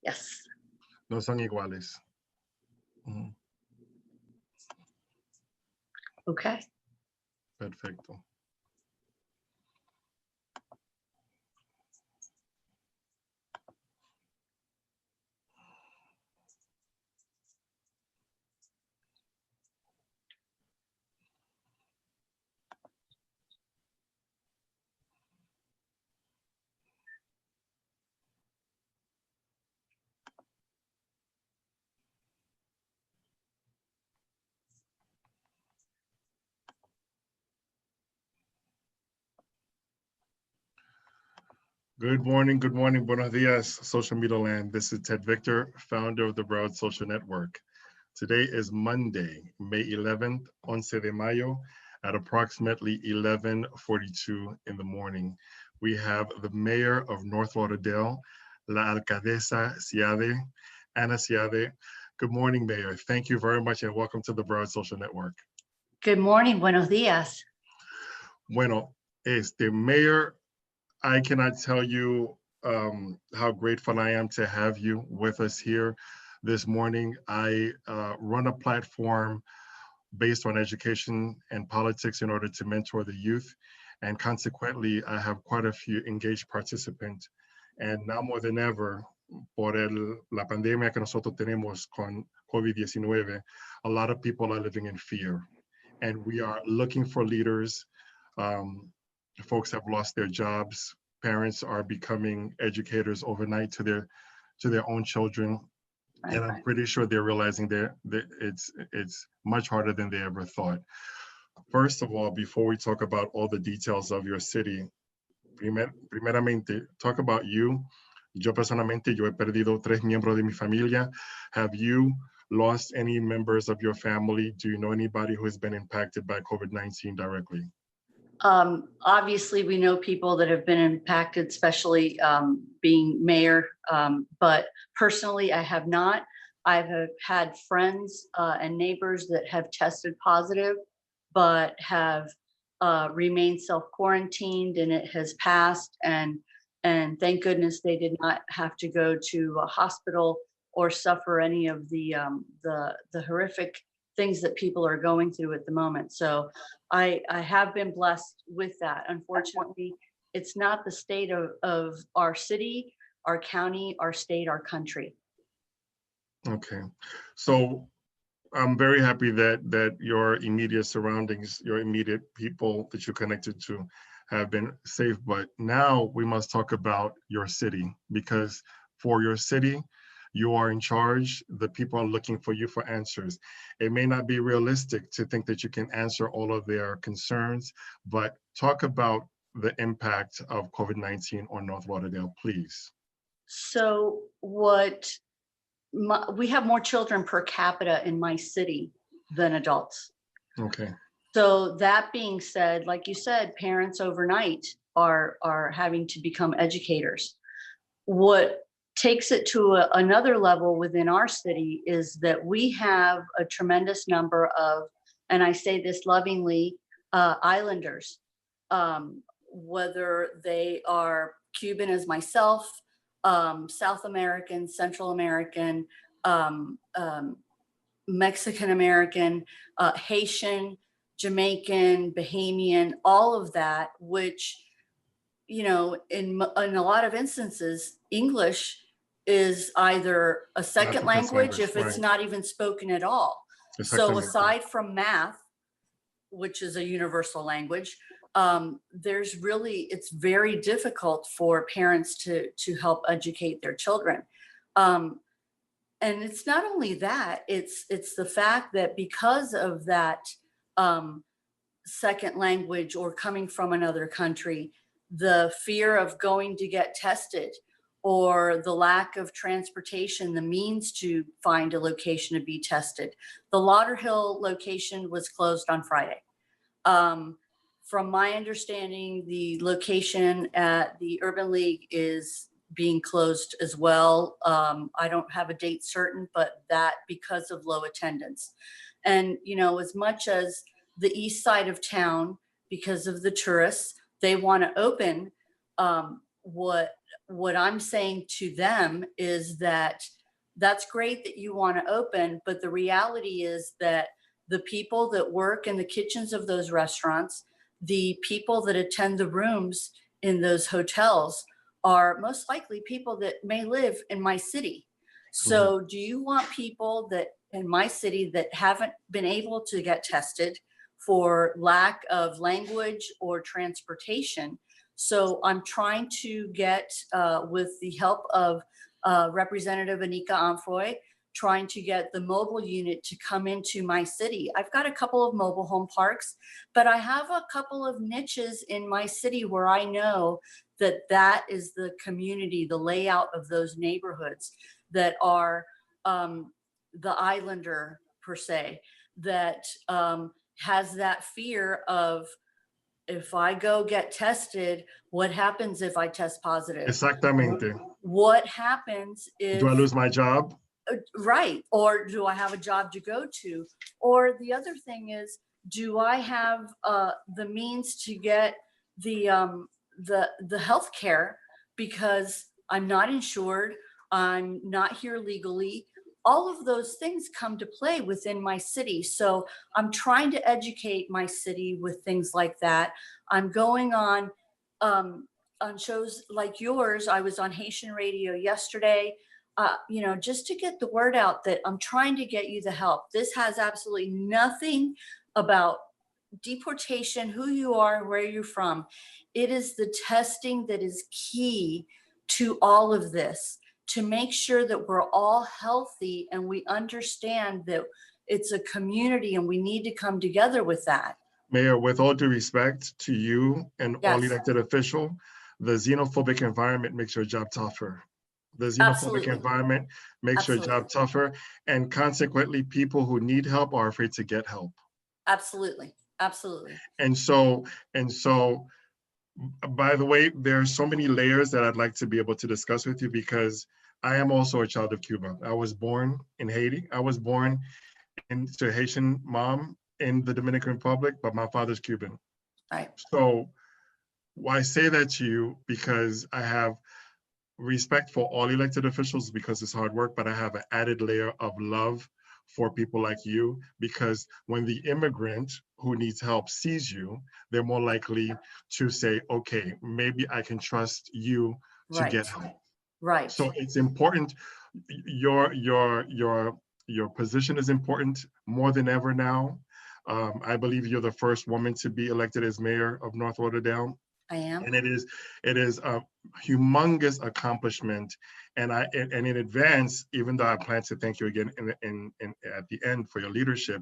Yes. No son iguales. Okay. Perfecto. Good morning, buenos dias, social media land. This is Ted Victor, founder of the Broward Social Network. Today is Monday, May 11th, 11 de mayo, at approximately 11:42 in the morning. We have the mayor of North Lauderdale, La Alcaldesa Ciade, Ana Ciade. Good morning, Mayor. Thank you very much and welcome to the Broward Social Network. Good morning, buenos dias. Bueno, Mayor, I cannot tell you how grateful I am to have you with us here this morning. I run a platform based on education and politics in order to mentor the youth. And consequently, I have quite a few engaged participants. And now more than ever, por la pandemia que nosotros tenemos con COVID-19, a lot of people are living in fear. And we are looking for leaders. Folks have lost their jobs. Parents are becoming educators overnight to their own children. And I'm pretty sure they're realizing that it's much harder than they ever thought. First of all, before we talk about all the details of your city, primeramente, talk about you. Yo personalmente, yo he perdido 3 miembros de mi familia. Have you lost any members of your family? Do you know anybody who has been impacted by COVID-19 directly? Obviously, we know people that have been impacted, especially being mayor, but personally, I have not. I've had friends and neighbors that have tested positive, but have remained self-quarantined, and it has passed. And thank goodness they did not have to go to a hospital or suffer any of the horrific things that people are going through at the moment. So I have been blessed with that. Unfortunately, it's not the state of our city, our county, our state, our country. Okay, so I'm very happy that your immediate surroundings, your immediate people that you're connected to have been safe. But now we must talk about your city, because for your city, you are in charge. The people are looking for you for answers. It may not be realistic to think that you can answer all of their concerns, but talk about the impact of COVID-19 on North Lauderdale, please. So we have more children per capita in my city than adults. Okay. So that being said, like you said, parents overnight are having to become educators. What takes it to another level within our city is that we have a tremendous number of, and I say this lovingly, islanders, whether they are Cuban as myself, South American, Central American, Mexican American, Haitian, Jamaican, Bahamian, all of that, which, you know, in a lot of instances, English is either a second language if it's not even spoken at all. So aside from math, which is a universal language, it's very difficult for parents to help educate their children. And it's not only that, it's the fact that because of that second language or coming from another country, the fear of going to get tested or the lack of transportation, the means to find a location to be tested. The Lauderhill location was closed on Friday. From my understanding, the location at the Urban League is being closed as well. I don't have a date certain, but that because of low attendance. And, you know, as much as the east side of town, because of the tourists, they want to open what what I'm saying to them is that that's great that you want to open, but the reality is that the people that work in the kitchens of those restaurants, the people that attend the rooms in those hotels are most likely people that may live in my city. Mhm. So do you want people that in my city that haven't been able to get tested for lack of language or transportation? So I'm trying to get, with the help of Representative Anika Amfroy, trying to get the mobile unit to come into my city. I've got a couple of mobile home parks, but I have a couple of niches in my city where I know that that is the community, the layout of those neighborhoods that are the islander per se, that has that fear of, if I go get tested, what happens if I test positive? Exactamente. What happens Do I if, lose my job? right, or do I have a job to go to? Or the other thing is, do I have the means to get the health care because I'm not insured, I'm not here legally? All of those things come to play within my city. So I'm trying to educate my city with things like that. I'm going on shows like yours. I was on Haitian radio yesterday, just to get the word out that I'm trying to get you the help. This has absolutely nothing about deportation, who you are, where you're from. It is the testing that is key to all of this, to make sure that we're all healthy and we understand that it's a community and we need to come together with that. Mayor, with all due respect to you and all Yes, elected official, the xenophobic environment makes your job tougher. The xenophobic absolutely. environment makes your Absolutely. job tougher, and consequently, people who need help are afraid to get help. Absolutely. Absolutely. And so, and so, by the way, there are so many layers that I'd like to be able to discuss with you because I am also a child of Cuba. I was born in Haiti. I was born into a Haitian mom in the Dominican Republic, but my father's Cuban. Right. So why say that to you? Because I have respect for all elected officials because it's hard work, but I have an added layer of love for people like you because when the immigrant who needs help sees you, they're more likely to say, okay, maybe I can trust you to get Right. help. Right. So it's important. Your position is important more than ever now. I believe you're the first woman to be elected as mayor of North Lauderdale. I am. And it is a humongous accomplishment. And in advance, even though I plan to thank you again in at the end for your leadership,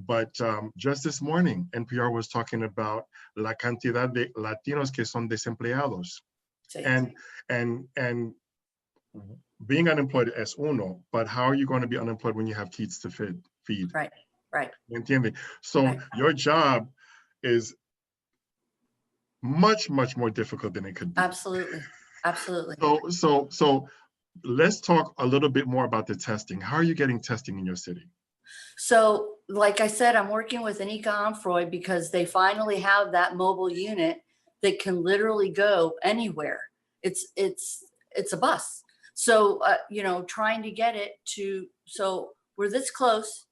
but just this morning, NPR was talking about la cantidad de Latinos que son desempleados, Sí. and being unemployed es uno, but how are you going to be unemployed when you have kids to feed? Right. Right. ¿Me So Right. your job is much, much more difficult than it could be. Absolutely. Absolutely. So let's talk a little bit more about the testing. How are you getting testing in your city? So, like I said, I'm working with Anika Amfroy because they finally have that mobile unit that can literally go anywhere. It's a bus. So, trying to get it to, so we're this close,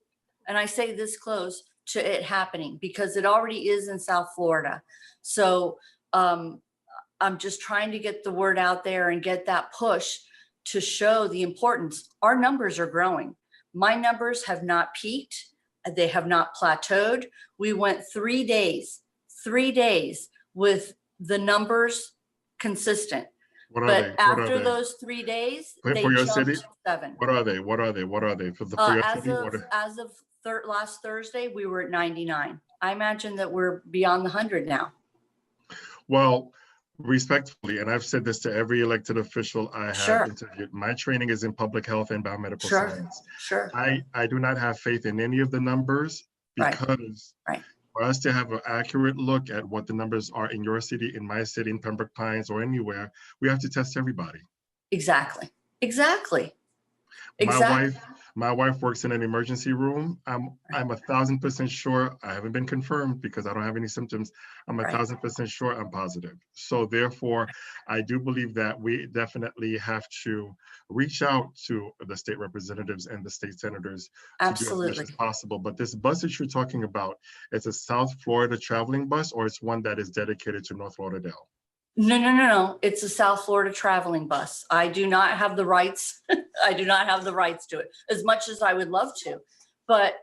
and I say this close to it happening because it already is in South Florida. So, I'm just trying to get the word out there and get that push to show the importance. Our numbers are growing. My numbers have not peaked. They have not plateaued. We went 3 days with the numbers consistent. What are But they? What are after they? those 3 days, For they your jumped city? to 7. What are they? What are they? What are they? For your As city? of What are, last Thursday, we were at 99. I imagine that we're beyond the 100 now. well, respectfully, and I've said this to every elected official I have Sure, interviewed, my training is in public health and biomedical sure, science. sure. I do not have faith in any of the numbers Right, because right. for us to have an accurate look at what the numbers are in your city, in my city, in Pembroke Pines, or anywhere, we have to test everybody. Exactly. Exactly. My Exactly. wife, My wife works in an emergency room. I'm 1,000% sure. I haven't been confirmed because I don't have any symptoms. I'm Right. 1,000% sure I'm positive. So therefore, I do believe that we definitely have to reach out to the state representatives and the state senators to do as much Absolutely. as possible. But this bus that you're talking about, it's a South Florida traveling bus, or it's one that is dedicated to North Lauderdale? No, no, no, no. It's a South Florida traveling bus. I do not have the rights. I do not have the rights to it as much as I would love to. But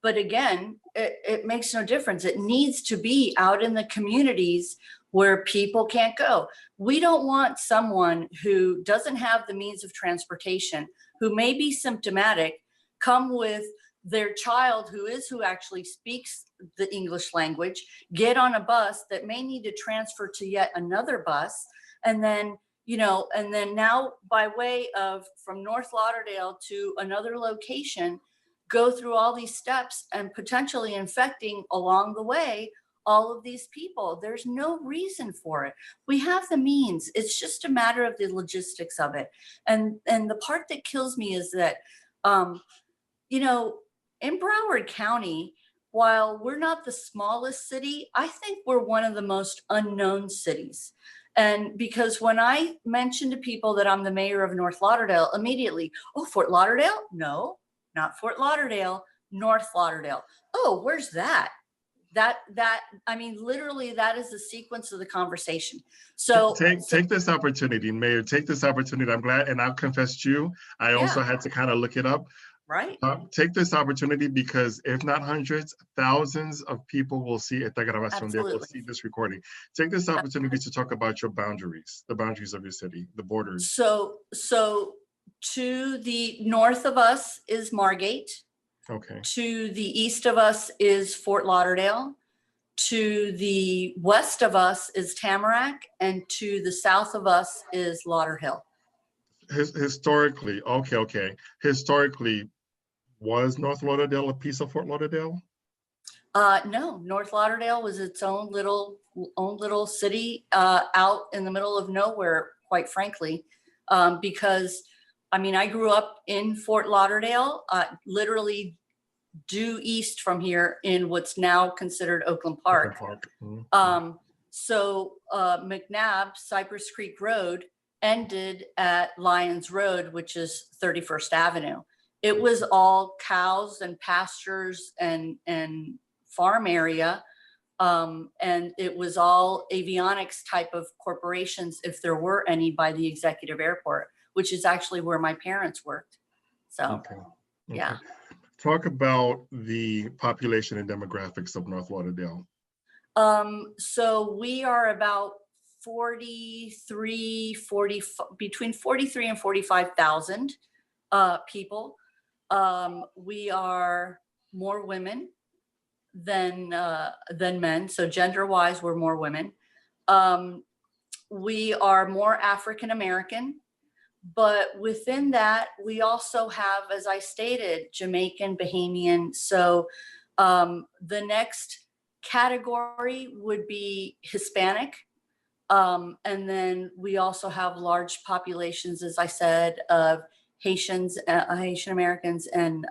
again, it makes no difference. It needs to be out in the communities where people can't go. We don't want someone who doesn't have the means of transportation, who may be symptomatic, come with their child who actually speaks the English language, get on a bus that may need to transfer to yet another bus, and then and then now by way of from North Lauderdale to another location, go through all these steps and potentially infecting along the way all of these people. There's no reason for it. We have the means. It's just a matter of the logistics of it. And the part that kills me is that you know, in Broward County, while we're not the smallest city, I think we're one of the most unknown cities. And because when I mention to people that I'm the mayor of North Lauderdale, immediately, oh, Fort Lauderdale? No, not Fort Lauderdale, North Lauderdale. Oh, where's that? I mean, literally, that is the sequence of the conversation. So Take this opportunity, Mayor. Take this opportunity. I'm glad, and I'll confess to you, I also yeah, had to kind of look it up. right. Take this opportunity because if not hundreds, thousands of people will see esta grabación. They will Absolutely. see this recording. Take this opportunity to talk about your boundaries, the boundaries of your city, the borders. So to the north of us is Margate. Okay. To the east of us is Fort Lauderdale. To the west of us is Tamarack, and to the south of us is Lauderhill. Historically, okay. Historically, was North Lauderdale a piece of Fort Lauderdale? No, North Lauderdale was its own little city out in the middle of nowhere, quite frankly, because I mean, I grew up in Fort Lauderdale, literally due east from here in what's now considered Oakland Park. So McNabb, Cypress Creek Road ended at Lyons Road, which is 31st Avenue. It was all cows and pastures and farm area. And it was all avionics type of corporations, if there were any, by the executive airport, which is actually where my parents worked. So, yeah. Talk about the population and demographics of North Lauderdale. So we are about between 43 and 45,000 people. We are more women than men. So gender wise, we're more women. We are more African American, but within that, we also have, as I stated, Jamaican, Bahamian. So the next category would be Hispanic. And then we also have large populations, as I said, of Haitians, Haitian Americans, and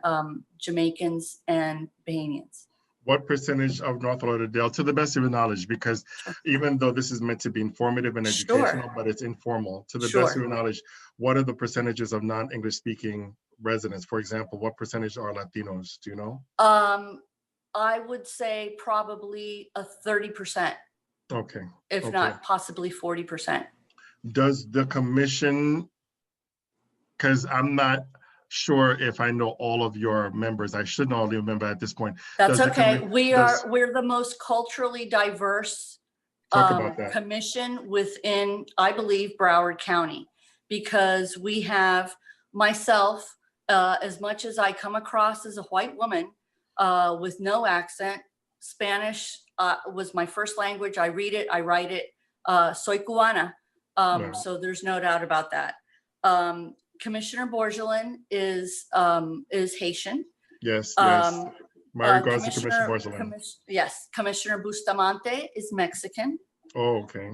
Jamaicans and Bahamians. What percentage of North Lauderdale, to the best of your knowledge, because even though this is meant to be informative and educational, but it's informal, to the best of your knowledge, what are the percentages of non-English speaking residents? For example, what percentage are Latinos? Do you know? I would say probably a 30%. Okay. If not possibly 40%. Does the commission, because I'm not sure if I know all of your members. I should know all of your members at this point. That's okay. We're the most culturally diverse commission within, I believe, Broward County, because we have myself, as much as I come across as a white woman with no accent. Spanish was my first language. I read it, I write it. Soy cubana. So there's no doubt about that. Commissioner Borgelin is Haitian. Yes. My regards to Commissioner Borgelin. Yes. Commissioner Bustamante is Mexican. Oh, okay.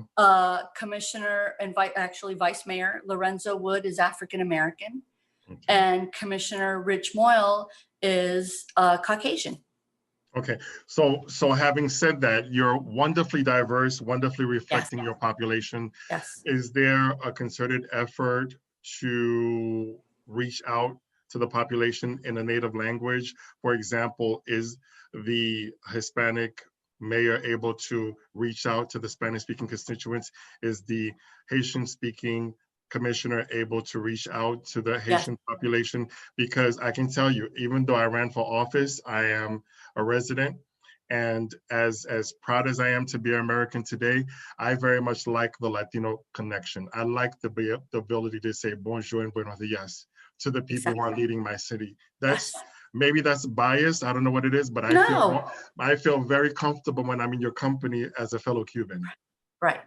Commissioner and Vice Mayor Lorenzo Wood is African American. Okay. and Commissioner Rich Moyle is Caucasian. Okay, so having said that, you're wonderfully diverse, wonderfully reflecting your population. Yes. Is there a concerted effort to reach out to the population in a native language? For example, is the Hispanic mayor able to reach out to the Spanish-speaking constituents? Is the Haitian-speaking commissioner able to reach out to the Haitian population? Because I can tell you, even though I ran for office, I am a resident. And as proud as I am to be American today, I very much like the Latino connection. I like the ability to say bonjour and buenos dias to the people who are leading my city. That's maybe that's biased. I don't know what it is, but I feel very comfortable when I'm in your company as a fellow Cuban. Right.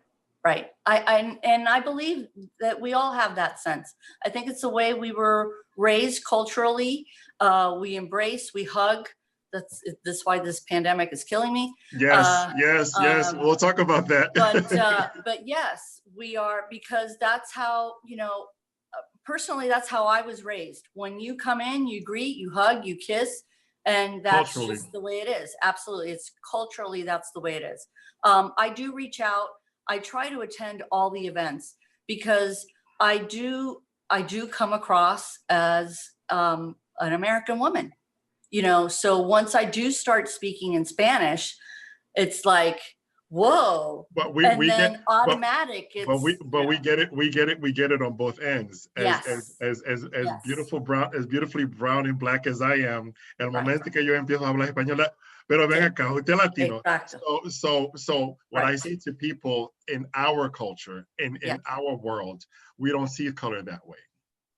Right. I believe that we all have that sense. I think it's the way we were raised culturally. We embrace, we hug. That's why this pandemic is killing me. Yes, yes. We'll talk about that. But yes, we are, because that's how, personally, that's how I was raised. When you come in, you greet, you hug, you kiss, and that's just the way it is. Absolutely. It's culturally, that's the way it is. I do reach out. I try to attend all the events because I do come across as an American woman, so once I do start speaking in Spanish, it's like, whoa. But we then get automatic. We get it on both ends. As beautifully brown and black as I am, el momento que yo empiezo a hablar español, pero ven acá, usted latino. So what I say to people in our culture, in our world, we don't see color that way.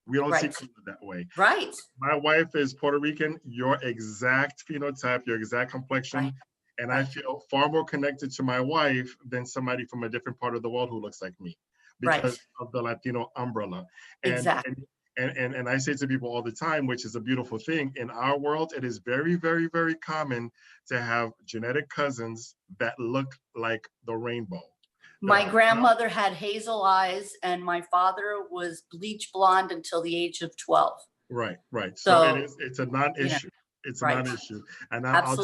We don't see color that way. Right. My wife is Puerto Rican, your exact phenotype, your exact complexion. And I feel far more connected to my wife than somebody from a different part of the world who looks like me because of the Latino umbrella. And I say to people all the time, which is a beautiful thing, in our world, it is very, very, very common to have genetic cousins that look like the rainbow. My grandmother had hazel eyes and my father was bleach blonde until the age of 12. Right. So it's a non-issue. It's a non-issue. And I'll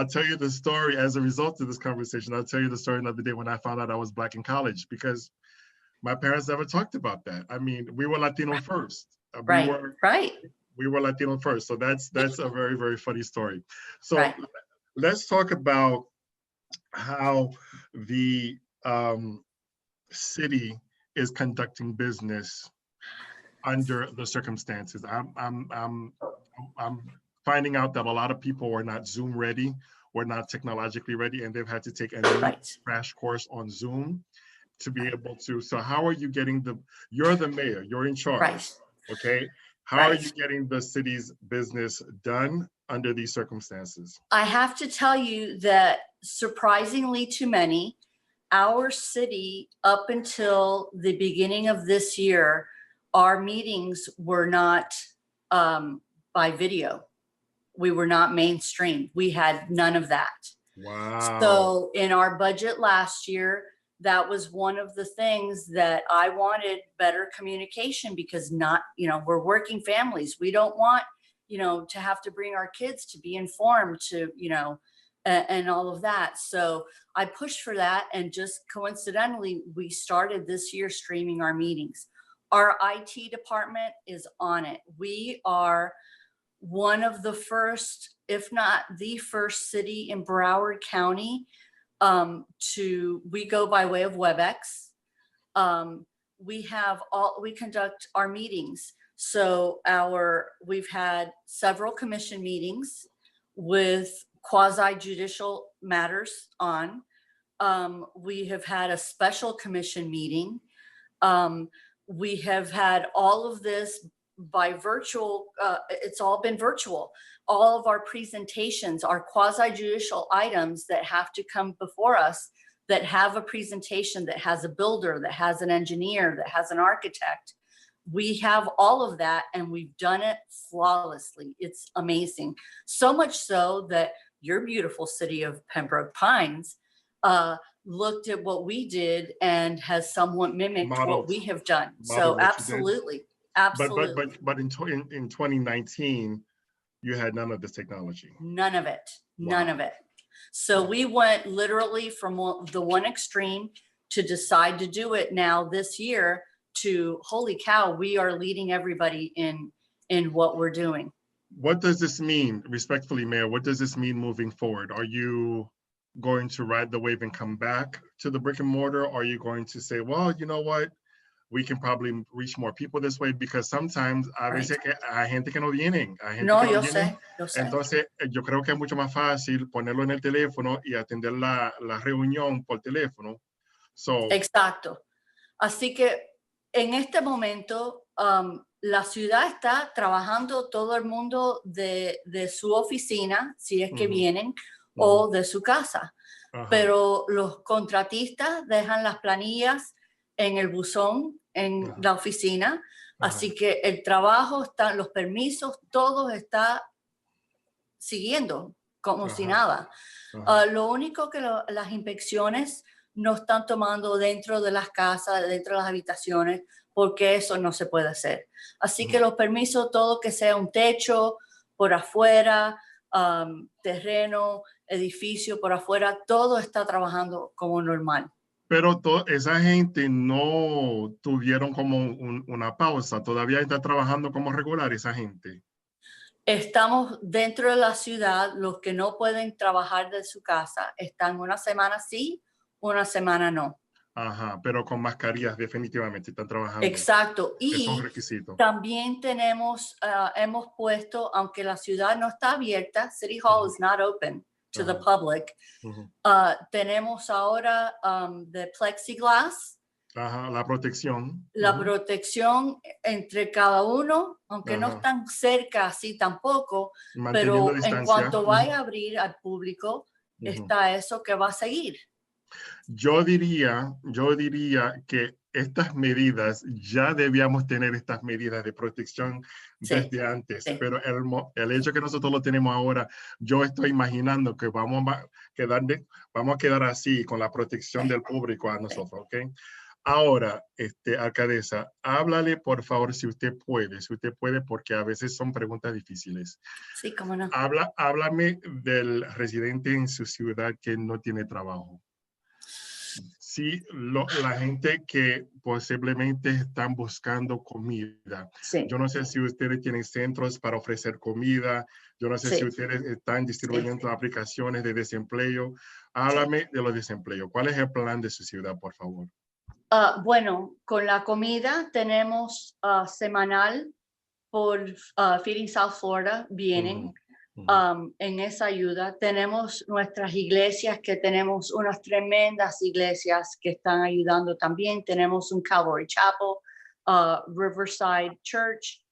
tell you the story as a result of this conversation. I'll tell you the story another day when I found out I was Black in college, because my parents never talked about that. I mean, we were Latino first. We were Latino first. So that's a very, very funny story. So let's talk about how the city is conducting business under the circumstances. I'm finding out that a lot of people were not Zoom ready, were not technologically ready, and they've had to take a crash course on Zoom to be able to. So how are you getting you're the mayor, you're in charge, okay? How are you getting the city's business done under these circumstances? I have to tell you that surprisingly to many, our city, up until the beginning of this year, our meetings were not by video. We were not mainstream. We had none of that. Wow. So in our budget last year, that was one of the things that I wanted, better communication, because we're working families. We don't want, to have to bring our kids to be informed, and all of that. So I pushed for that. And just coincidentally, we started this year streaming our meetings. Our IT department is on it. We are one of the first, if not the first city in Broward County we go by way of WebEx. We conduct our meetings. So we've had several commission meetings with quasi-judicial matters on. We have had a special commission meeting. We have had all of this by virtual. It's all been virtual. All of our presentations, our quasi-judicial items that have to come before us, that have a presentation, that has a builder, that has an engineer, that has an architect. We have all of that, and we've done it flawlessly. It's amazing. So much so that your beautiful city of Pembroke Pines looked at what we did and has somewhat mimicked what we have done. So absolutely. Absolutely. But in 2019, you had none of this technology. None of it. None Wow. of it. So Wow. we went literally from the one extreme to decide to do it now this year to, holy cow, we are leading everybody in what we're doing. What does this mean, respectfully, Mayor? What does this mean moving forward? Are you going to ride the wave and come back to the brick and mortar? Or are you going to say, well, you know what? We can probably reach more people this way, because sometimes a veces hay gente que no vienen, hay gente No, que no yo vienen. sé, yo sé. Entonces, yo creo que es mucho más fácil ponerlo en el teléfono y atender la reunión por teléfono. So, Exacto. Así que en este momento la ciudad está trabajando todo el mundo de su oficina, si es que vienen, o de su casa. Pero los contratistas dejan las planillas en el buzón, en la oficina. Así que el trabajo está, los permisos, todo está siguiendo como si nada. Lo único que las inspecciones no están tomando dentro de las casas, dentro de las habitaciones, porque eso no se puede hacer. Así que los permisos, todo que sea un techo por afuera, terreno, edificio por afuera, todo está trabajando como normal. pero esa gente no tuvieron como una pausa, todavía está trabajando como regular esa gente. Estamos dentro de la ciudad, los que no pueden trabajar de su casa, están una semana sí, una semana no. Ajá, pero con mascarillas definitivamente están trabajando. Exacto. Es un Y requisito. también tenemos, hemos puesto, aunque la ciudad no está abierta, City Hall is not open to the public. Tenemos ahora the plexiglass. Ajá, la protección. La protección entre cada uno, aunque no están cerca así tampoco, Manteniendo pero en distancia. cuanto vaya a abrir al público, está eso que va a seguir. Yo diría que estas medidas, ya debíamos tener estas medidas de protección desde antes, pero el hecho que nosotros lo tenemos ahora, yo estoy imaginando que vamos a quedar así con la protección del público a nosotros, ¿ok? Ahora, alcaldesa, háblale por favor si usted puede, porque a veces son preguntas difíciles. Sí, cómo no. Háblame del residente en su ciudad que no tiene trabajo. Sí, la gente que posiblemente están buscando comida. Sí. Yo no sé si ustedes tienen centros para ofrecer comida. Yo no sé si ustedes están distribuyendo aplicaciones de desempleo. Háblame de los desempleos. ¿Cuál es el plan de su ciudad, por favor? Bueno, con la comida tenemos semanal por Feeding South Florida, vienen. En esa ayuda. Tenemos nuestras iglesias, que tenemos unas tremendas iglesias que están ayudando también. Tenemos un Calvary Chapel, Riverside Church,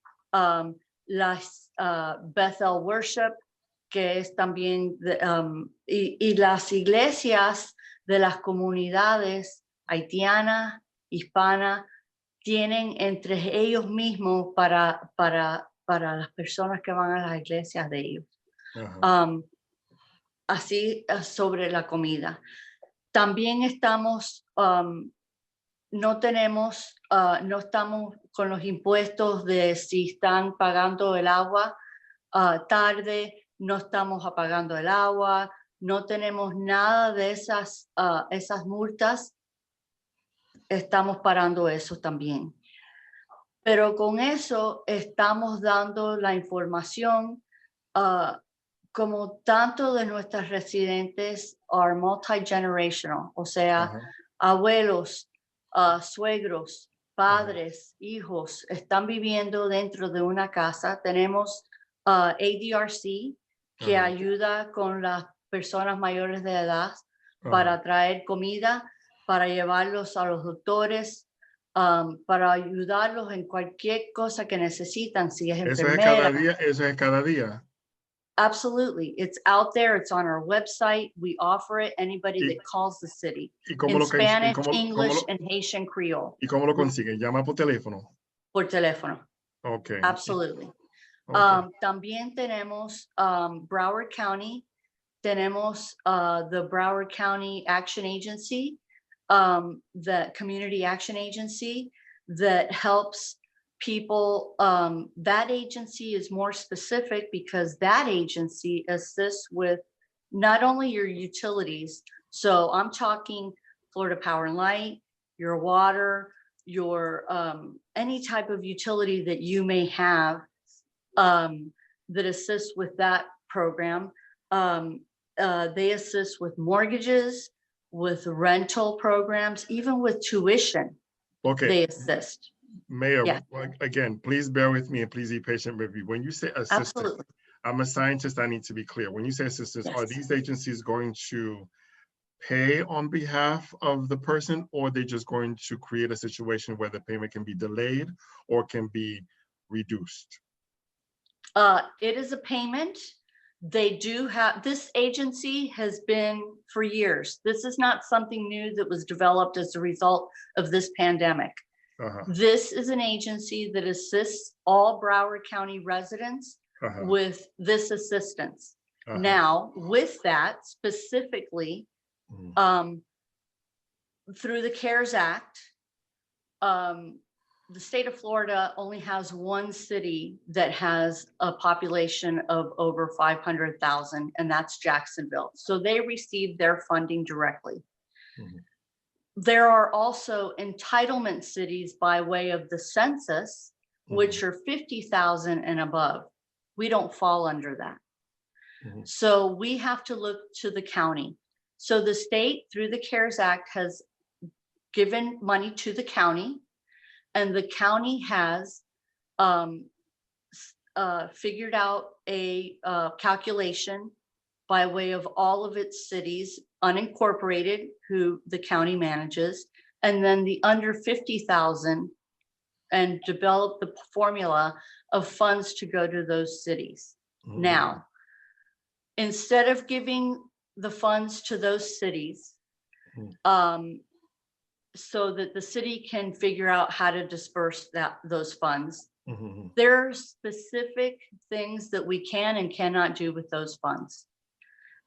las Bethel Worship, que es también, y las iglesias de las comunidades haitianas, hispanas, tienen entre ellos mismos para las personas que van a las iglesias de ellos. Así sobre la comida. También estamos, no estamos con los impuestos de si están pagando el agua tarde, no estamos apagando el agua, no tenemos nada de esas multas. Estamos parando eso también. Pero con eso estamos dando la información, como tanto de nuestros residentes are multi-generational, o sea, abuelos, suegros, padres, hijos, están viviendo dentro de una casa. Tenemos ADRC, que ayuda con las personas mayores de edad para traer comida, para llevarlos a los doctores, para ayudarlos en cualquier cosa que necesitan, si es enfermera. Eso es cada día. Absolutely. It's out there. It's on our website. We offer it. Anybody that calls the city. In Spanish, English, and Haitian Creole. ¿Y cómo lo consiguen? ¿Llama por teléfono? Por teléfono. Okay. Absolutely. Okay. También tenemos Broward County. Tenemos the Broward County Action Agency, the Community Action Agency that helps people, that agency is more specific because that agency assists with not only your utilities. So I'm talking Florida Power and Light, your water, your any type of utility that you may have that assists with that program. They assist with mortgages, with rental programs, even with tuition. Okay, They assist. Mayor, Yeah. again, please bear with me and please be patient with me. When you say assistance, Absolutely. I'm a scientist, I need to be clear. When you say assistance, are Yes. these agencies going to pay on behalf of the person, or they just going to create a situation where the payment can be delayed or can be reduced? It is a payment. They do have, this agency has been for years. This is not something new that was developed as a result of this pandemic. Uh-huh, This is an agency that assists all Broward County residents uh-huh, with this assistance. uh-huh. Now, with that specifically, Mhm. through the CARES Act, the state of Florida only has one city that has a population of over 500,000, and that's Jacksonville. So they receive their funding directly. Mhm. There are also entitlement cities by way of the census, which are 50,000 and above. We don't fall under that. Mhm. So we have to look to the county. So the state, through the CARES Act, has given money to the county, and the county has figured out a calculation by way of all of its cities, unincorporated, who the county manages, and then the under 50,000, and develop the formula of funds to go to those cities. Mhm. Now, instead of giving the funds to those cities, Mhm. so that the city can figure out how to disperse those funds, Mhm. there are specific things that we can and cannot do with those funds.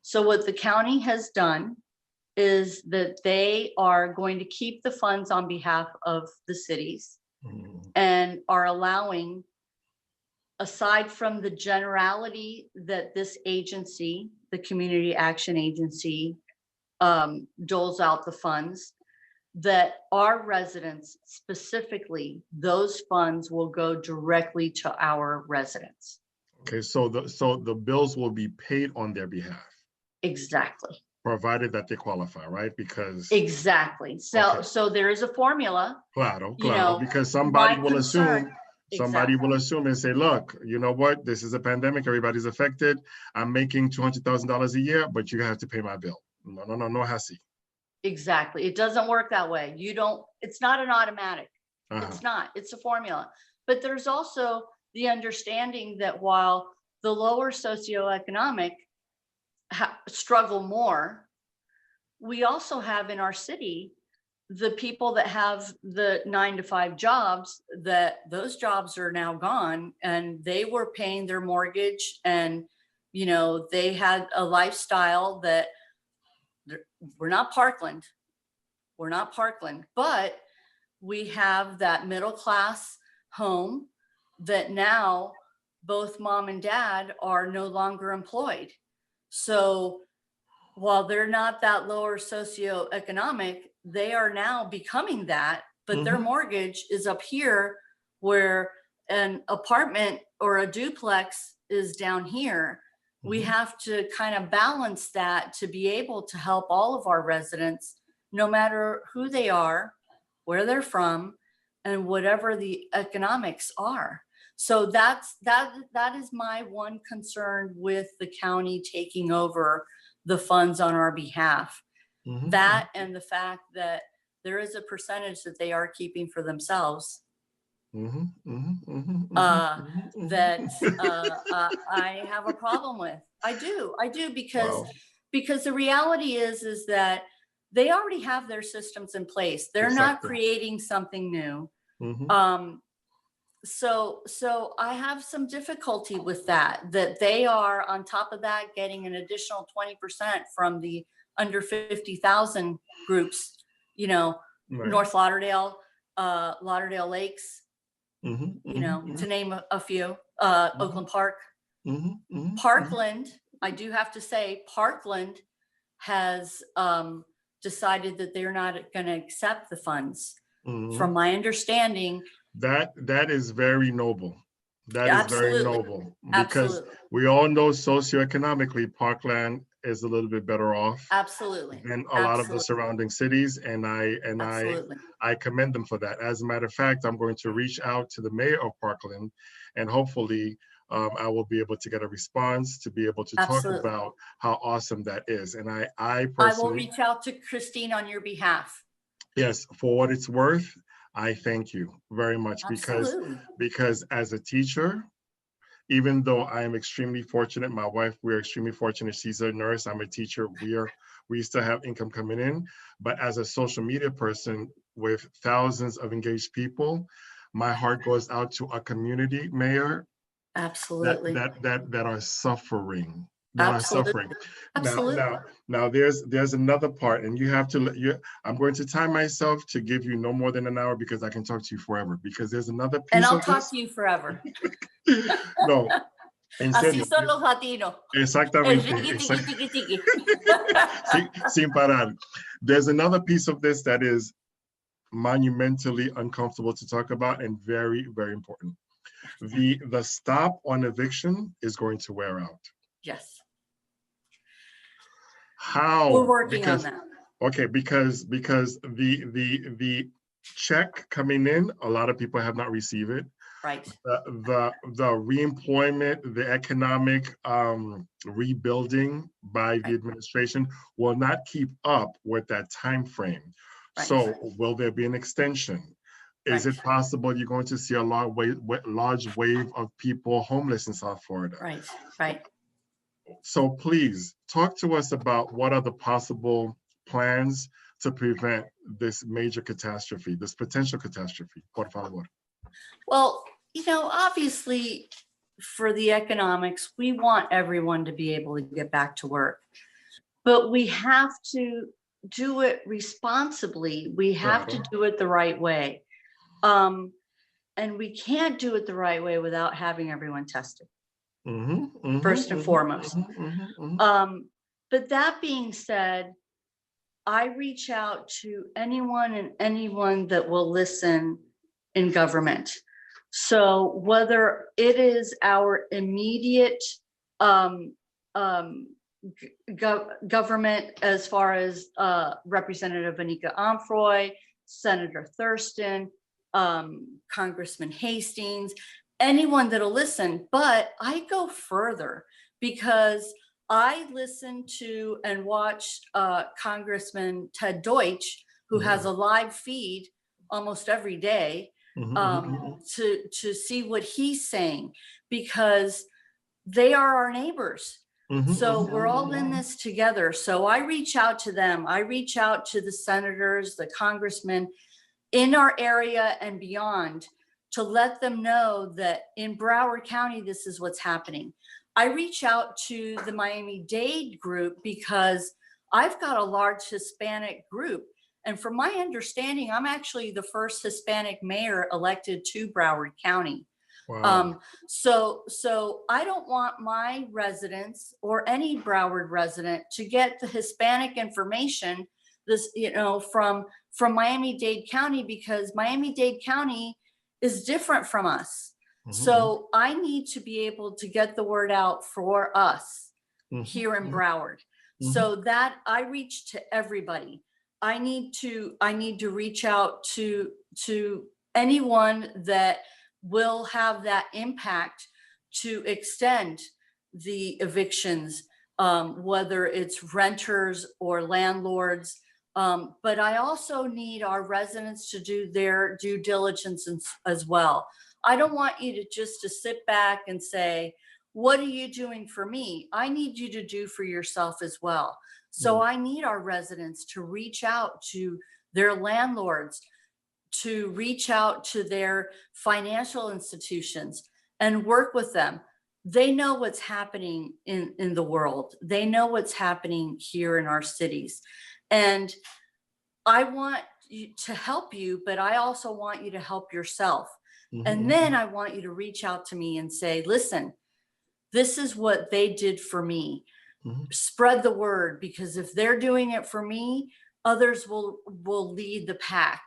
So what the county has done is that they are going to keep the funds on behalf of the cities Mhm. and are allowing, aside from the generality that this agency, the Community Action Agency, doles out the funds, that our residents, specifically, those funds will go directly to our residents. Okay, so the bills will be paid on their behalf, Exactly. provided that they qualify, right? Because Exactly. okay, So there is a formula, claro, you claro, know, because my concern. somebody will Exactly. assume and say, look, you know what? This is a pandemic, everybody's affected. I'm making $200,000 a year, but you have to pay my bill. No, no, no, no, Hasi. Exactly. It doesn't work that way. You don't, it's not an automatic. Uh-huh. It's not, it's a formula. But there's also the understanding that while the lower socioeconomic struggle more, we also have in our city the people that have the 9-to-5 jobs, that those jobs are now gone, and they were paying their mortgage, and they had a lifestyle that, we're not Parkland, but we have that middle class home that now both mom and dad are no longer employed. So while they're not that lower socioeconomic, they are now becoming that, but their Mhm. mortgage is up here, where an apartment or a duplex is down here. We Mhm. have to kind of balance that to be able to help all of our residents, no matter who they are, where they're from, and whatever the economics are. So that is my one concern with the county taking over the funds on our behalf. Mhm. That, and the fact that there is a percentage that they are keeping for themselves, Mhm. Mhm. Mhm. uh, Mhm. that I have a problem with. I do, Wow. because the reality is that they already have their systems in place. They're not Exactly. creating something new. Mhm. So I have some difficulty with that they are on top of that getting an additional 20% from the under 50,000 groups, Right. North Lauderdale, Lauderdale Lakes, Mhm, you know, mhm, to name a few, mhm, Oakland Park. mhm, mhm, mhm, Parkland, I do have to say, Parkland has decided that they're not going to accept the funds. From mhm. my understanding, That is very noble. That is very absolutely, noble because absolutely, we all know socioeconomically Parkland is a little bit better off absolutely, than a lot of the absolutely, surrounding cities, and absolutely, I commend them for that. As a matter of fact, I'm going to reach out to the mayor of Parkland, and hopefully, I will be able to get a response to be able to talk absolutely. about how awesome that is. And I I will personally, reach out to Christine on your behalf. yes, for what it's worth, I thank you very much Absolutely. because as a teacher, even though I am extremely fortunate, my wife, we're extremely fortunate. She's a nurse. I'm a teacher. We still have income coming in. But as a social media person with thousands of engaged people, my heart goes out to a community, Mayor, Absolutely. that are suffering, that are Absolutely. suffering. Now, Absolutely. there's another part, and you have to let you. I'm going to time myself to give you no more than an hour because I can talk to you forever. Because there's another And piece I'll of talk this. to you forever. No, en Así serio. son los latinos. El Exactamente. riqui, tiqui, tiqui, tiqui. Sin parar. There's another piece of this that is monumentally uncomfortable to talk about and very, very important. The stop on eviction is going to wear out. Yes, we're How? working on Because that. okay, because the check coming in, a lot of people have not received it. Right, The reemployment, the economic rebuilding by the right, administration will not keep up with that time frame. right, So will there be an extension? Is right, it possible you're going to see a large wave of people homeless in South Florida? right, right. So please talk to us about what are the possible plans to prevent this major catastrophe, this potential catastrophe. Por favor. Well, you know, obviously, for the economics, we want everyone to be able to get back to work, but we have to do it responsibly. We have to Claro. do it the right way. Um, and we can't do it the right way without having everyone tested, Mhm, mhm, first and mhm, foremost. mhm, mhm, mhm. Um, but that being said, I reach out to anyone that will listen in government. So whether it is our immediate um, um, government, as far as Representative Anika Omfroy, Senator Thurston, Congressman Hastings, anyone that'll listen, but I go further because I listen to and watch Congressman Ted Deutsch, who has Mhm, a live feed almost every day, mhm, mhm, to see what he's saying, because they are our neighbors. mhm, So mhm, we're all in mhm, this together. So I reach out to them. I reach out to the senators, the congressmen in our area and beyond, to let them know that in Broward County, this is what's happening. I reach out to the Miami-Dade group because I've got a large Hispanic group. And from my understanding, I'm actually the first Hispanic mayor elected to Broward County. Wow. So I don't want my residents or any Broward resident to get the Hispanic information, this, you know, from Miami-Dade County, because Miami-Dade County is different from us. Mhm, So I need to be able to get the word out for us mhm, here in mhm, Broward, mhm, so that I reach to everybody. I need to reach out to anyone that will have that impact to extend the evictions, whether it's renters or landlords. But I also need our residents to do their due diligence as well. I don't want you to just to sit back and say, what are you doing for me? I need you to do for yourself as well. So mm, I need our residents to reach out to their landlords, to reach out to their financial institutions and work with them. They know what's happening in the world. They know what's happening here in our cities. And I want to help you, but I also want you to help yourself. And then I want you to reach out to me and say, listen, this is what they did for me. Spread the word, because if they're doing it for me, others will lead the pack.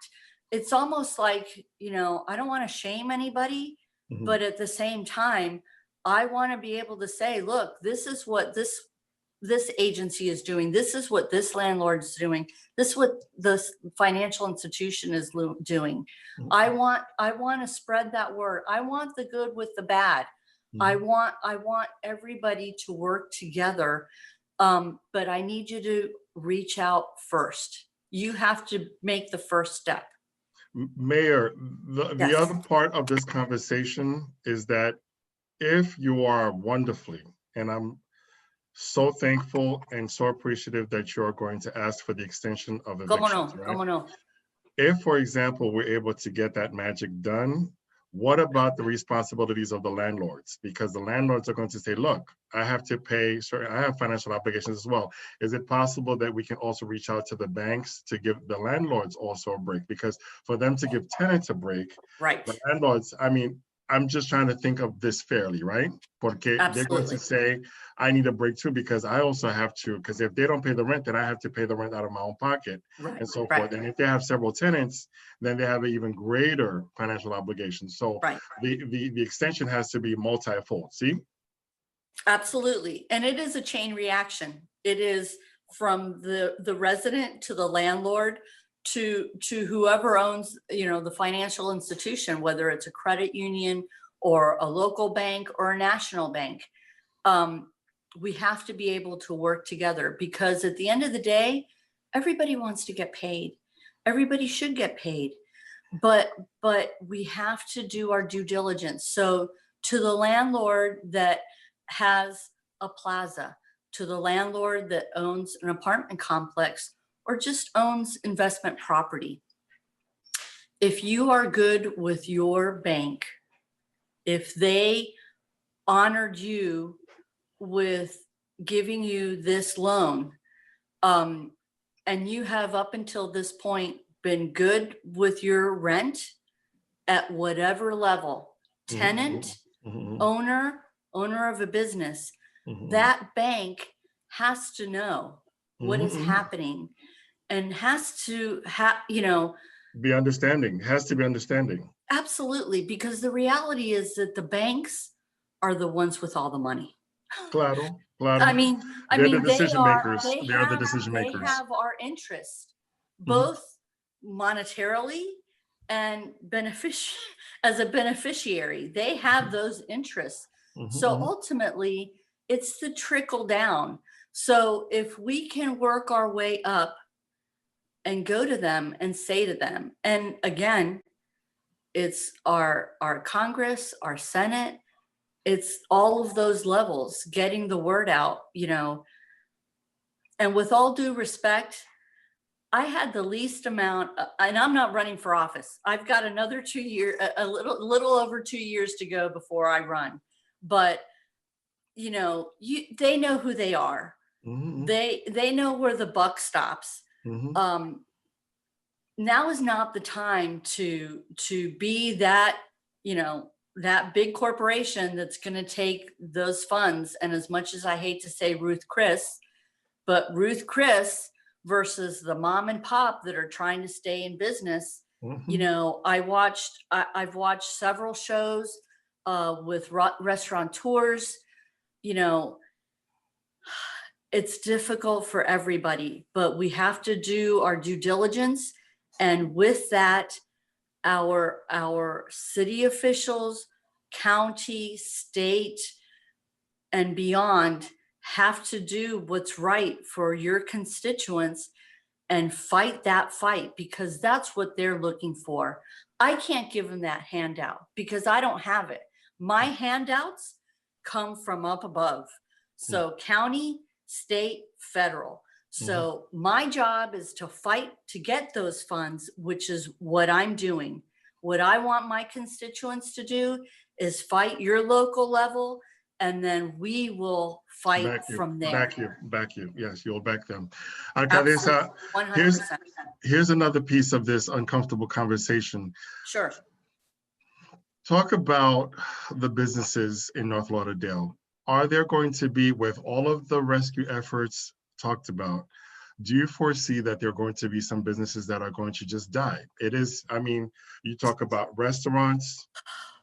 It's almost like, you know, I don't want to shame anybody, but at the same time, I want to be able to say, look, this is what this agency is doing. This is what this landlord is doing. This is what the financial institution is doing. I want to spread that word. I want the good with the bad. I want everybody to work together. But I need you to reach out first. You have to make the first step. Mayor, the other part of this conversation is that if you are wonderfully, and I'm so thankful and so appreciative that you're going to ask for the extension of evictions, right? Como no. If, for example, we're able to get that magic done, what about the responsibilities of the landlords? Because the landlords are going to say, look, I have to pay, I have financial obligations as well. Is it possible that we can also reach out to the banks to give the landlords also a break? Because for them to give tenants a break, right, the landlords, I mean, I'm just trying to think of this fairly, right? Porque they're going to say, I need a break too, because I also have to, because if they don't pay the rent, then I have to pay the rent out of my own pocket, and so forth. And if they have several tenants, then they have an even greater financial obligation. So the extension has to be multifold, see? Absolutely. And it is a chain reaction. It is from the resident to the landlord to whoever owns, you know, the financial institution, whether it's a credit union or a local bank or a national bank. We have to be able to work together, because at the end of the day, everybody wants to get paid. Everybody should get paid, but we have to do our due diligence. So to the landlord that has a plaza, to the landlord that owns an apartment complex, or just owns investment property, if you are good with your bank, if they honored you with giving you this loan, and you have up until this point been good with your rent at whatever level, tenant, owner of a business, that bank has to know what is happening, and has to you know, be understanding, has to be understanding. Absolutely, because the reality is that the banks are the ones with all the money. Claro. I mean, they're the decision makers. They are the decision makers. They have our interest, both monetarily and as a beneficiary. They have those interests. So ultimately, it's the trickle down. So if we can work our way up and go to them and say to them, and again, it's our Congress, our Senate, it's all of those levels getting the word out, you know. And with all due respect, I had the least amount, and I'm not running for office. I've got another 2 years, a little over 2 years to go before I run. But you know, they know who they are. They know where the buck stops. Now is not the time to be that, you know, that big corporation that's going to take those funds. And as much as I hate to say Ruth Chris, but Ruth Chris versus the mom and pop that are trying to stay in business. You know, I've watched several shows with restaurateurs. You know, it's difficult for everybody, but we have to do our due diligence. And with that, our city officials, county, state, and beyond have to do what's right for your constituents and fight that fight, because that's what they're looking for. I can't give them that handout because I don't have it. My handouts come from up above. So county, state, federal. So my job is to fight to get those funds, which is what I'm doing. What I want my constituents to do is fight your local level, and then we will fight from there. Back you. Yes, you'll back them. Alcaldesa, here's another piece of this uncomfortable conversation. Sure. Talk about the businesses in North Lauderdale. Are there going to be, with all of the rescue efforts talked about, do you foresee that there are going to be some businesses that are going to just die? It is, I mean, you talk about restaurants,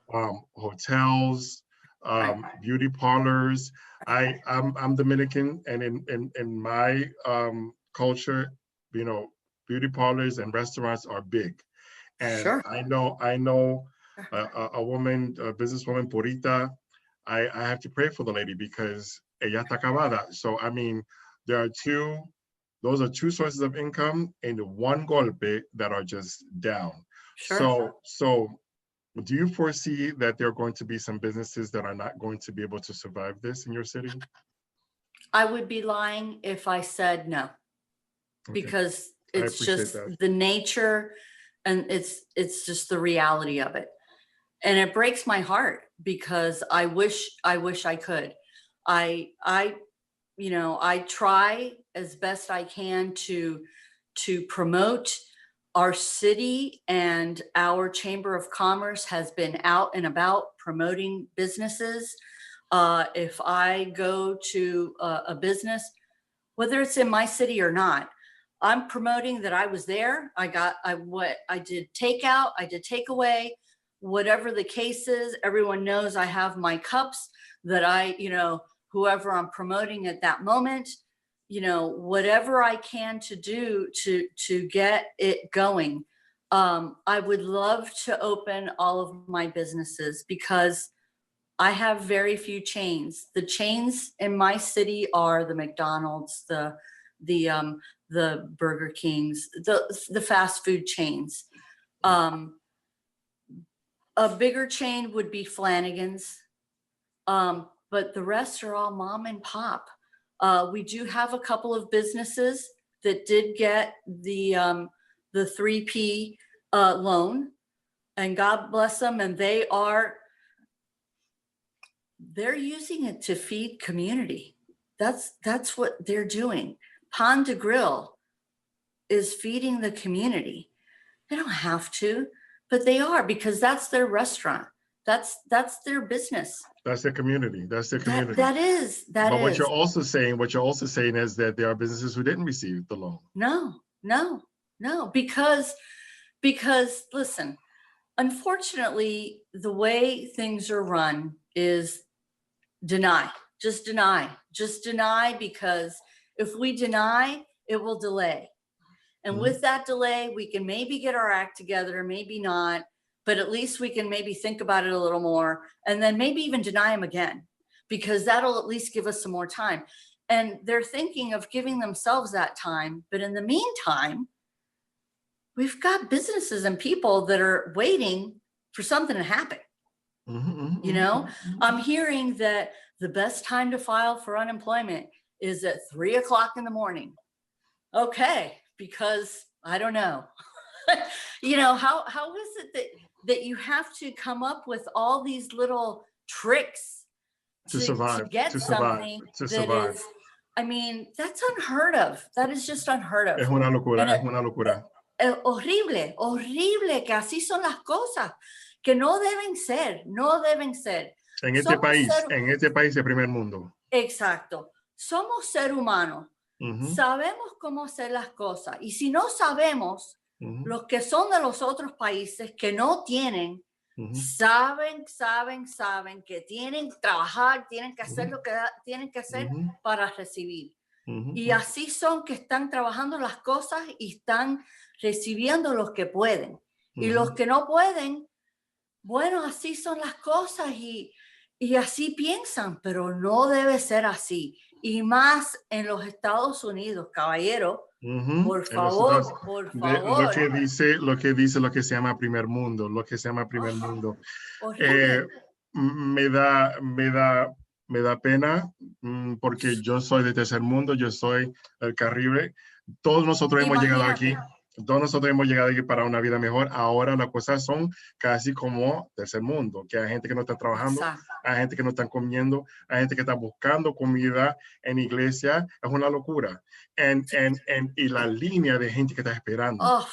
hotels, Right. beauty parlors. I'm Dominican, and in my culture, you know, beauty parlors and restaurants are big. And Sure. I know a woman, a businesswoman, Purita. I have to pray for the lady because ella está acabada. So I mean, there are those are two sources of income in one golpe that are just down. Sure. So do you foresee that there are going to be some businesses that are not going to be able to survive this in your city? I would be lying if I said no, Okay, because I it's appreciate just that. the nature and it's just the reality of it. And it breaks my heart because I wish I could. I I try as best I can to promote our city, and our Chamber of Commerce has been out and about promoting businesses. If I go to a business, whether it's in my city or not, I'm promoting that I was there. I did takeout, I did takeaway, whatever the case is. Everyone knows I have my cups that whoever I'm promoting at that moment, whatever I can to do to get it going. I would love to open all of my businesses because I have very few chains. The chains in my city are the McDonald's, the um, the Burger Kings, the fast food chains. Um, a bigger chain would be Flanagan's, but the rest are all mom and pop. We do have a couple of businesses that did get the 3P loan, and God bless them, and they're using it to feed community. That's what they're doing. Pond de Grill is feeding the community. They don't have to, but they are, because that's their restaurant. That's their business. That's their community. That's their community. That is. But what you're also saying is that there are businesses who didn't receive the loan. No, because listen, unfortunately, the way things are run is deny, just deny, because if we deny, it will delay. And with that delay, we can maybe get our act together, maybe not, but at least we can maybe think about it a little more, and then maybe even deny them again, because that'll at least give us some more time. And they're thinking of giving themselves that time. But in the meantime, we've got businesses and people that are waiting for something to happen. I'm hearing that the best time to file for unemployment is at 3:00 in the morning. Okay, because I don't know. How is it that you have to come up with all these little tricks to survive, to get something that is, I mean, that's unheard of. That is just unheard of. Es una locura, es una locura. Horrible que así son las cosas, que no deben ser. En este país de primer mundo. Exacto. Somos ser humanos. Sabemos cómo hacer las cosas. Y si no sabemos, los que son de los otros países que no tienen, saben que tienen que trabajar, tienen que hacer lo que tienen que hacer para recibir. Y así son que están trabajando las cosas y están recibiendo los que pueden. Y los que no pueden, bueno, así son las cosas y así piensan, pero no debe ser así. Y más en los Estados Unidos, caballero. Por favor. Lo que dice lo que se llama primer mundo, me da pena porque yo soy de tercer mundo, yo soy del Caribe. Todos nosotros hemos llegado aquí. Todos nosotros hemos llegado aquí para una vida mejor. Ahora las cosas son casi como tercer mundo, que hay gente que no está trabajando, hay gente que no está comiendo, hay gente que está buscando comida en iglesia. Es una locura. Y la línea de gente que está esperando. Oh,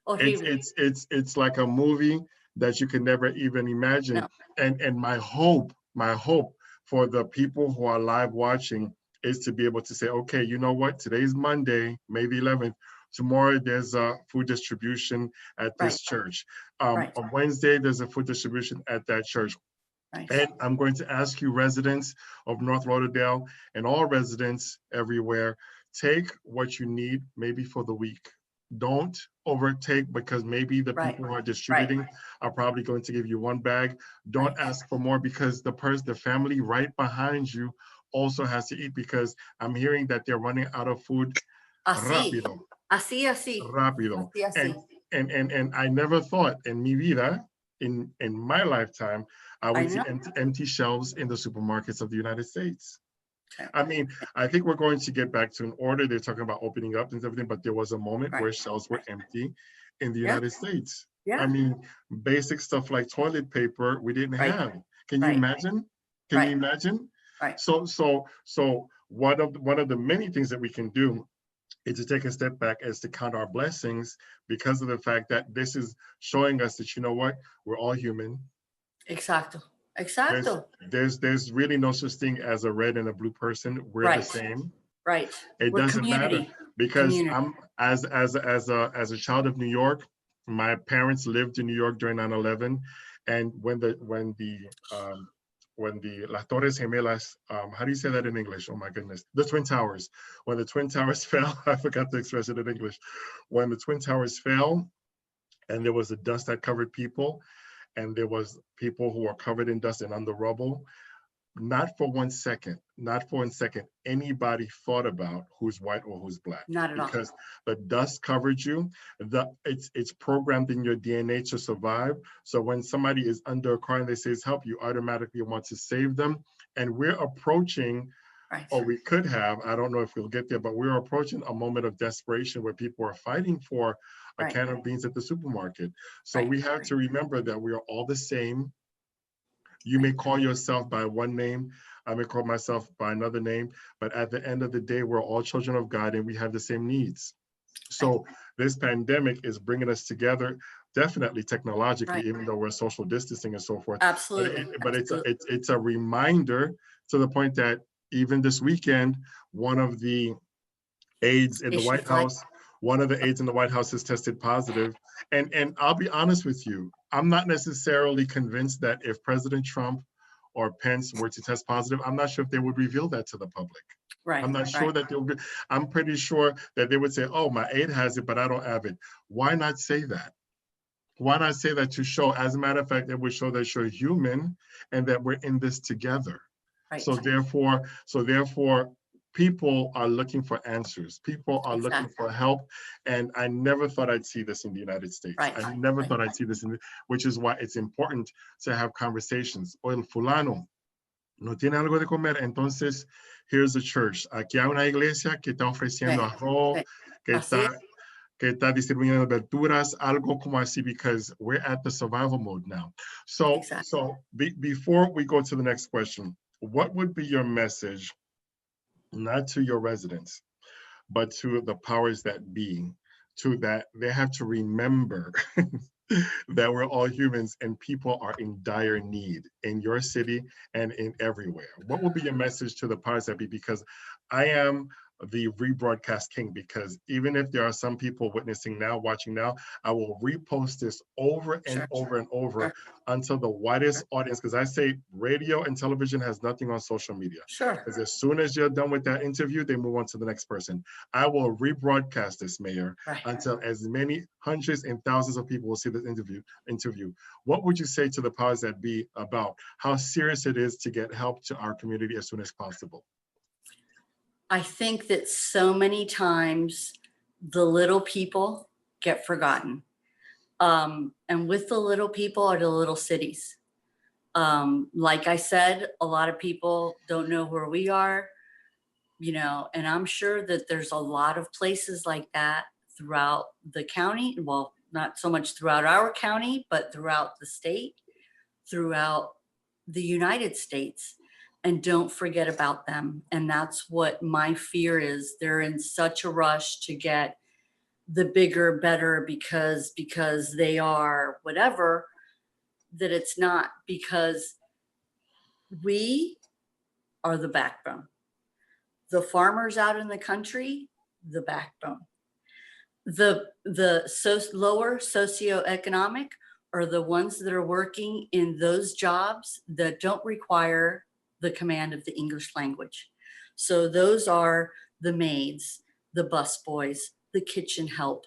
horrible. It's like a movie that you can never even imagine. No. And my hope for the people who are live watching is to be able to say, okay, you know what? Today's Monday, May the 11th. Tomorrow there's a food distribution at Right. this church. Right. On Wednesday, there's a food distribution at that church. Right. And I'm going to ask you, residents of North Lauderdale and all residents everywhere, take what you need maybe for the week. Don't overtake, because maybe the Right. people who are distributing are probably going to give you one bag. Don't ask for more, because the family right behind you also has to eat, because I'm hearing that they're running out of food Así, rápido, así. rápido. Así. And I never thought in mi vida, in my lifetime, I would see empty shelves in the supermarkets of the United States. Okay. I mean, I think we're going to get back to an order. They're talking about opening up and everything, but there was a moment where shelves were empty in the United States. I mean, basic stuff like toilet paper we didn't have. Can you imagine? Can you imagine? Right. So one of the many things that we can do is to take a step back, as to count our blessings, because of the fact that this is showing us that, you know what, we're all human. Exacto. Exacto. There's really no such thing as a red and a blue person. We're the same. Right. It doesn't matter, because I'm as a child of New York, my parents lived in New York during 9/11, and when the Las Torres Gemelas, how do you say that in English? Oh my goodness, the Twin Towers. When the Twin Towers fell, I forgot to express it in English. When the Twin Towers fell, and there was a dust that covered people, and there was people who were covered in dust and on the rubble, not for 1 second, anybody thought about who's white or who's black. Not at all. Because the dust covered you. It's programmed in your DNA to survive. So when somebody is under a car and they say help, you automatically want to save them. And we're approaching, or we could have, I don't know if we'll get there, but we're approaching a moment of desperation where people are fighting for a can of beans at the supermarket. So we have to remember that we are all the same. You may call yourself by one name, I may call myself by another name, but at the end of the day, we're all children of God and we have the same needs. So this pandemic is bringing us together, definitely technologically, even though we're social distancing and so forth. Absolutely. But it's a reminder, to the point that even this weekend, one of the aides in the White House, has tested positive. And I'll be honest with you, I'm not necessarily convinced that if President Trump or Pence were to test positive, I'm not sure if they would reveal that to the public. I'm not sure that they'll be, I'm pretty sure that they would say, oh, my aide has it, but I don't have it. Why not say that? Why not say that, to show, as a matter of fact, it would show that you're human and that we're in this together. So therefore, people are looking for answers. People are looking for help. And I never thought I'd see this in the United States. I never thought I'd see this, which is why it's important to have conversations. O el fulano no tiene algo de comer, entonces here's a church. Aquí hay una iglesia que está ofreciendo arroz, que está distribuyendo verduras, algo como así, because we're at the survival mode now. So before we go to the next question, what would be your message, not to your residents, but to the powers that be, to that they have to remember that we're all humans and people are in dire need in your city and in everywhere? What will be your message to the powers that be? Because I am the rebroadcast king, because even if there are some people witnessing now, watching now, I will repost this over and over and over until the widest audience, because I say radio and television has nothing on social media. Because as soon as you're done with that interview, they move on to the next person. I will rebroadcast this, Mayor, until as many hundreds and thousands of people will see this interview. What would you say to the powers that be about how serious it is to get help to our community as soon as possible? I think that so many times the little people get forgotten. And with the little people are the little cities. Like I said, a lot of people don't know where we are, and I'm sure that there's a lot of places like that throughout the county. Well, not so much throughout our county, but throughout the state, throughout the United States. And don't forget about them. And that's what my fear is. They're in such a rush to get the bigger, better, because they are whatever. that it's not, because we are the backbone. The farmers out in the country, the backbone. The lower socioeconomic are the ones that are working in those jobs that don't require the command of the English language. So those are the maids, the busboys, the kitchen help,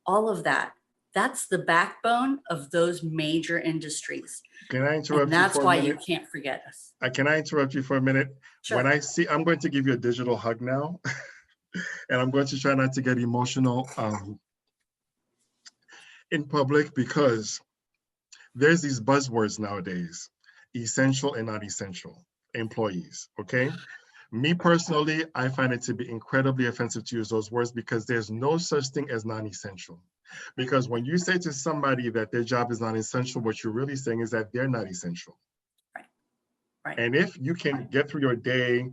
all of that. That's the backbone of those major industries. Can I And interrupt you that's for a why you minute? can't forget us. Can I interrupt you for a minute? When Sure. I see, I'm going to give you a digital hug now, and I'm going to try not to get emotional in public, because there's these buzzwords nowadays: essential and not essential employees. Okay. Me personally, I find it to be incredibly offensive to use those words, because there's no such thing as non-essential. Because when you say to somebody that their job is non-essential, what you're really saying is that they're not essential. Right. Right. And if you can get through your day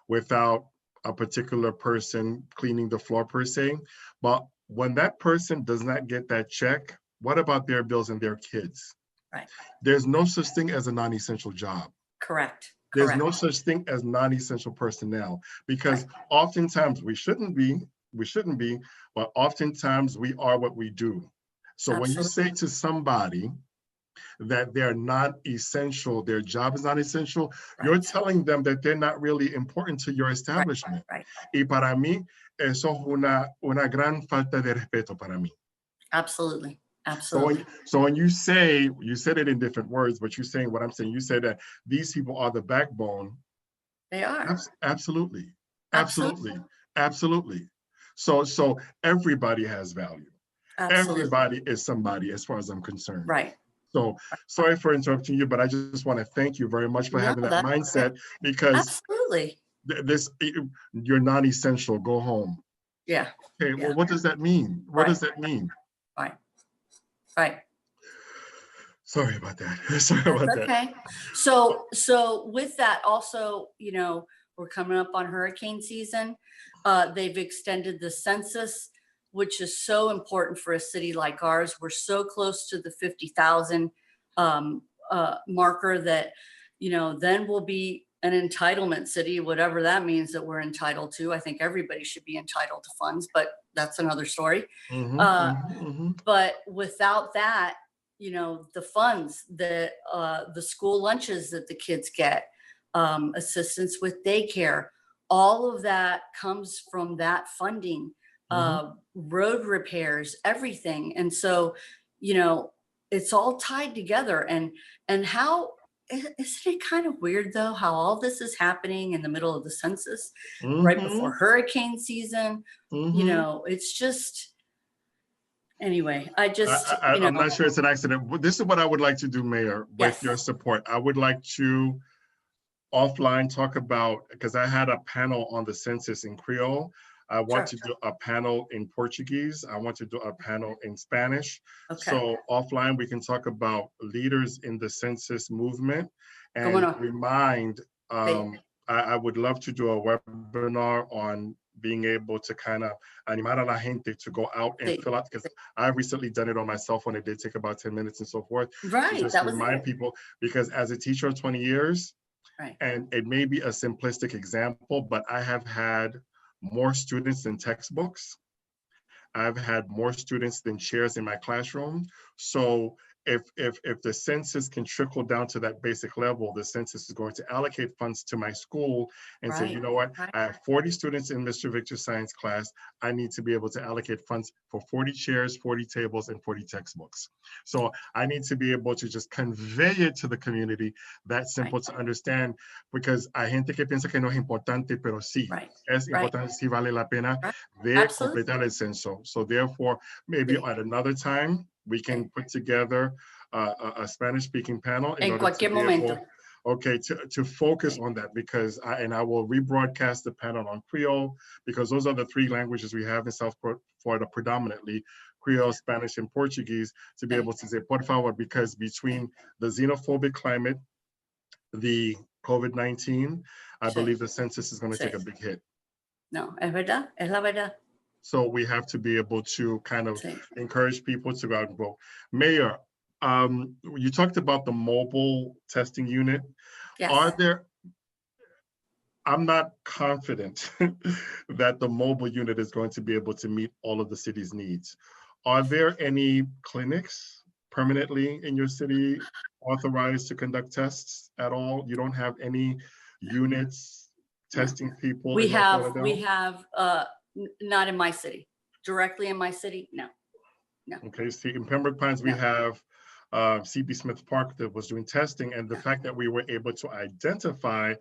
without a particular person cleaning the floor per se, but when that person does not get that check, what about their bills and their kids? Right. There's no such thing as a non-essential job. Correct. There's Correct. no such thing as non-essential personnel, because Right. oftentimes we shouldn't be, but oftentimes we are what we do. So when you Absolutely. say to somebody that they're not essential, their job is not essential, you're Right. telling them that they're not really important to your Right. establishment. Right. Y para mí, eso es una gran falta de respeto para mí. Absolutely. So Absolutely. when you say, you said it in different words, but you're saying what I'm saying, you said that these people are the backbone. They are. Absolutely, Absolutely. absolutely, absolutely. So everybody has value. Absolutely. Everybody is somebody, as far as I'm concerned. Right. So sorry for interrupting you, but I just want to thank you very much for No, having that that's okay. mindset, because Absolutely. this, you're non-essential, go home. Yeah. Okay, Yeah. well, what does that mean? What Right. does that mean? Right. Right. Sorry about that. Sorry That's about that. okay. So with that also, we're coming up on hurricane season. They've extended the census, which is so important for a city like ours. We're so close to the 50,000 marker that, then we'll be an entitlement city, whatever that means that we're entitled to. I think everybody should be entitled to funds, but that's another story. But without that, the funds that the school lunches that the kids get, assistance with daycare, all of that comes from that funding, road repairs, everything. And so, it's all tied together. And how, isn't it kind of weird though, how all this is happening in the middle of the census, right before hurricane season? It's just, anyway, I'm not sure it's an accident. This is what I would like to do, Mayor, with your yes, support. I would like to offline talk about, because I had a panel on the census in Creole. I want sure. to do a panel in Portuguese. I want to do a panel in Spanish. Okay. So offline, we can talk about leaders in the census movement Como and no. remind, Sí. I would love to do a webinar on being able to kind of animar a la gente to go out and Sí. fill out, because I've recently done it on my cell phone. It did take about 10 minutes and so forth. Right, To just that was remind it. people, because as a teacher of 20 years, Right. and it may be a simplistic example, but I have had more students than textbooks. I've had more students than chairs in my classroom. So if the census can trickle down to that basic level, the census is going to allocate funds to my school and say, you Right. know what, Right. I have 40 students in Mr. Victor's science class. I need to be able to allocate funds for 40 chairs, 40 tables, and 40 textbooks. So I need to be able to just convey it to the community. That's simple to understand, because hay gente que piensa que no es importante, pero sí, Right. es Right. importante, sí vale la pena Right. de Absolutely. completar el censo. So therefore, maybe Sí. at another time, we can put together a Spanish-speaking panel in En order to cualquier be momento. able, okay, to focus on that, because I will rebroadcast the panel on Creole, because those are the three languages we have in South Florida predominantly: Creole, Spanish, and Portuguese, to be able to say, por favor, because between the xenophobic climate, the COVID-19, I Sí. believe the census is going to Sí. take a big hit. No, es verdad, es la verdad. So we have to be able to kind of Sí. encourage people to go out and vote. Mayor, You talked about the mobile testing unit. Are Yes. there, I'm not confident that the mobile unit is going to be able to meet all of the city's needs. Are there any clinics permanently in your city authorized to conduct tests at all? You don't have any units No. testing people We in North have, Lauderdale? not in my city, directly in my city. No, no. Okay, see, in Pembroke Pines, we No. have CB Smith Park that was doing testing, and the fact that we were able to identify,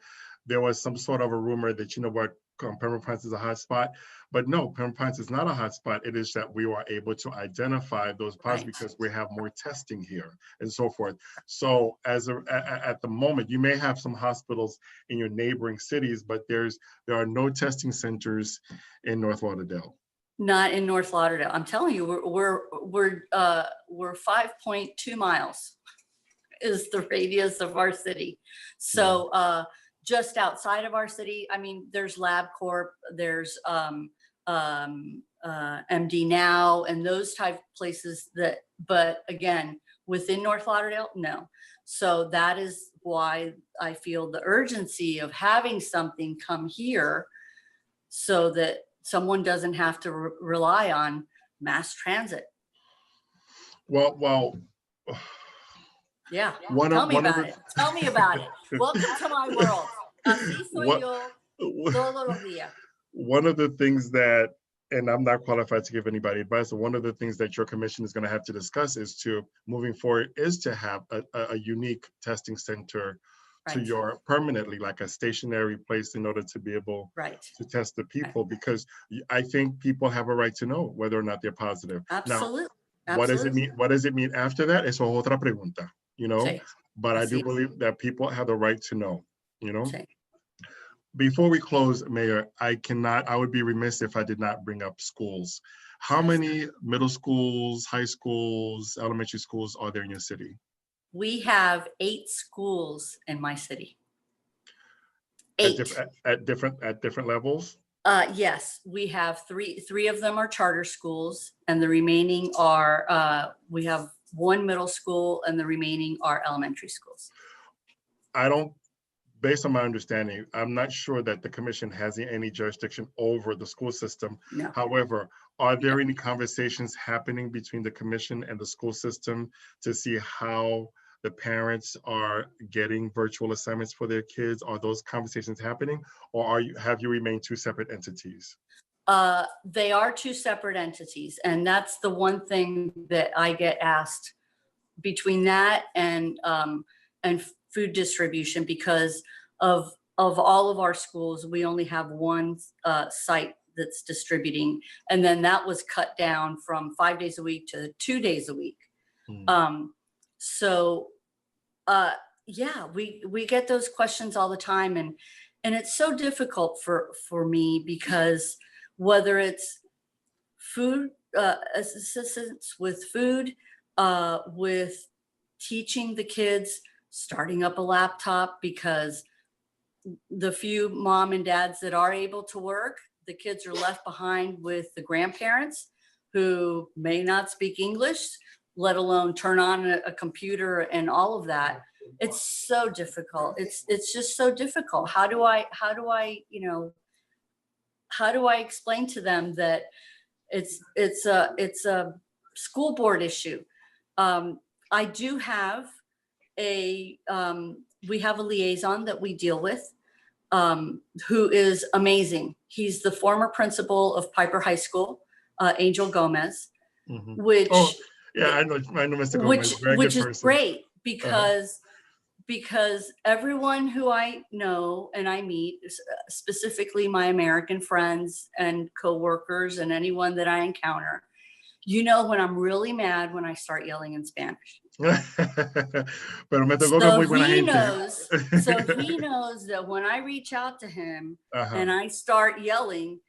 there was some sort of a rumor that, you know what, Pembroke Pines is a hot spot, but no, Pembroke Pines is not a hot spot. It is that we were able to identify those spots Right. because we have more testing here and so forth. So at the moment, you may have some hospitals in your neighboring cities, but there are no testing centers in North Lauderdale. Not in North Lauderdale. I'm telling you, we're 5.2 miles is the radius of our city. So just outside of our city, I mean, there's LabCorp, there's MD Now, and those type places that, but again, within North Lauderdale, no. So that is why I feel the urgency of having something come here so that someone doesn't have to rely on mass transit. Well, Yeah, one tell of me one of about it. Tell me about it. Welcome to my world. Así soy what yo todos los días. one of the things that, and I'm not qualified to give anybody advice, but one of the things that your commission is going to have to discuss is to moving forward is to have a unique testing center to Right. your permanently, like a stationary place in order to be able Right. to test the people, because I think people have a right to know whether or not they're positive. Absolutely. Now, what does it Absolutely. mean? What does it mean after that? Eso es otra pregunta, you know? Sí. But I do Así. believe that people have the right to know, you know? Sí. Before we close, Mayor, I would be remiss if I did not bring up schools. How many middle schools, high schools, elementary schools are there in your city? We have 8 schools in my city. At 8. different levels? Yes, we have 3 of them are charter schools, and the remaining are, we have 1 middle school, and the remaining are elementary schools. Based on my understanding, I'm not sure that the commission has any jurisdiction over the school system. No. However, are there any conversations happening between the commission and the school system to see how the parents are getting virtual assignments for their kids? Are those conversations happening, or have you remained 2 separate entities? They are 2 separate entities, and that's the one thing that I get asked between that and food distribution, because of all of our schools, we only have 1 site that's distributing, and then that was cut down from 5 days a week to 2 days a week. So yeah, we get those questions all the time, and it's so difficult for me, because whether it's food assistance with food, with teaching the kids, starting up a laptop, because the few mom and dads that are able to work, the kids are left behind with the grandparents who may not speak English, let alone turn on a computer and all of that. It's so difficult. It's just so difficult. How do I explain to them that it's a school board issue? I do have we have a liaison that we deal with, who is amazing. He's the former principal of Piper High School, Angel Gomez, which I know Mr. Gomez, very which good is person. great, because everyone who I know and I meet, specifically my American friends and coworkers and anyone that I encounter, when I'm really mad when I start yelling in Spanish. Pero me tocó con muy buena gente. So he knows that when I reach out to him and I start yelling,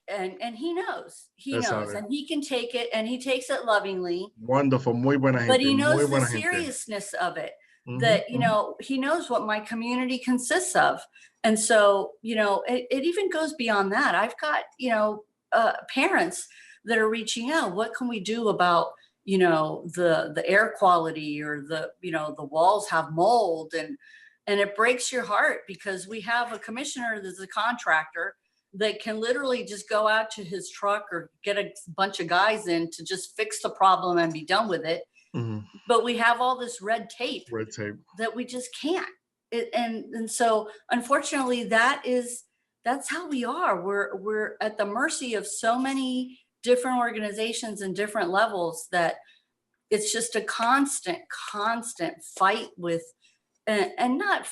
and he knows, and he can take it, and he takes it lovingly. Wonderful, muy buena gente. But he knows the seriousness of it, that, he knows what my community consists of. And so, it even goes beyond that. I've got, parents that are reaching out. What can we do about, you know, the air quality, or the, you know, the walls have mold, and it breaks your heart, because we have a commissioner that's a contractor that can literally just go out to his truck or get a bunch of guys in to just fix the problem and be done with it. Mhm. But we have all this red tape Red tape. that we just can't. And so unfortunately that's how we are. We're at the mercy of so many different organizations and different levels, that it's just a constant fight with, and not,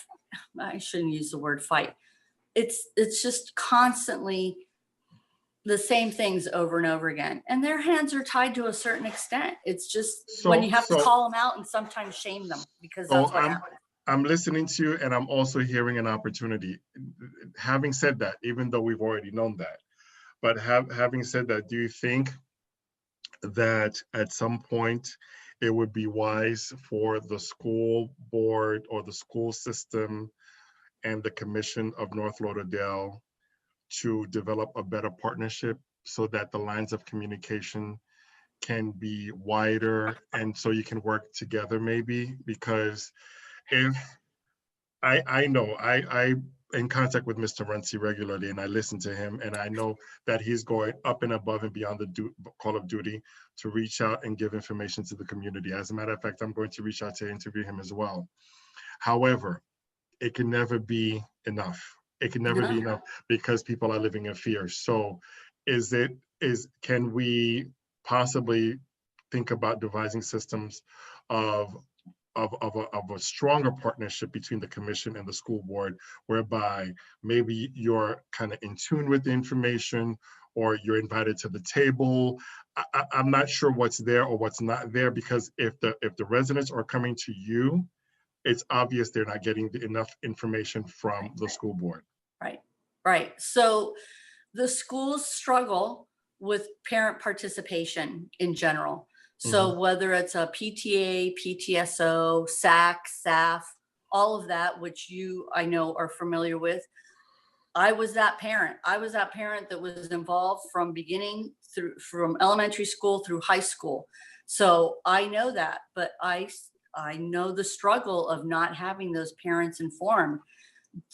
I shouldn't use the word fight. It's just constantly the same things over and over again, and their hands are tied to a certain extent. It's just when you have to call them out and sometimes shame them, because that's what happens. I'm listening to you, and I'm also hearing an opportunity. Having said that, even though we've already known that, but having said that, do you think that at some point it would be wise for the school board or the school system and the Commission of North Lauderdale to develop a better partnership, so that the lines of communication can be wider, and so you can work together maybe? Because if I know I'm in contact with Mr. Runcie regularly, and I listen to him, and I know that he's going up and above and beyond the call of duty to reach out and give information to the community. As a matter of fact, I'm going to reach out to interview him as well. However, it can never be enough. It can never be enough, because people are living in fear. So can we possibly think about devising systems of a stronger partnership between the commission and the school board, whereby maybe you're kind of in tune with the information, or you're invited to the table? I'm not sure what's there or what's not there, because if the residents are coming to you, it's obvious they're not getting enough information from the school board. Right. So the schools struggle with parent participation in general. So whether it's a PTA, PTSO, SAC, SAF, all of that, which I know are familiar with. I was that parent. I was that parent that was involved from elementary school through high school. So I know that, but I know the struggle of not having those parents informed,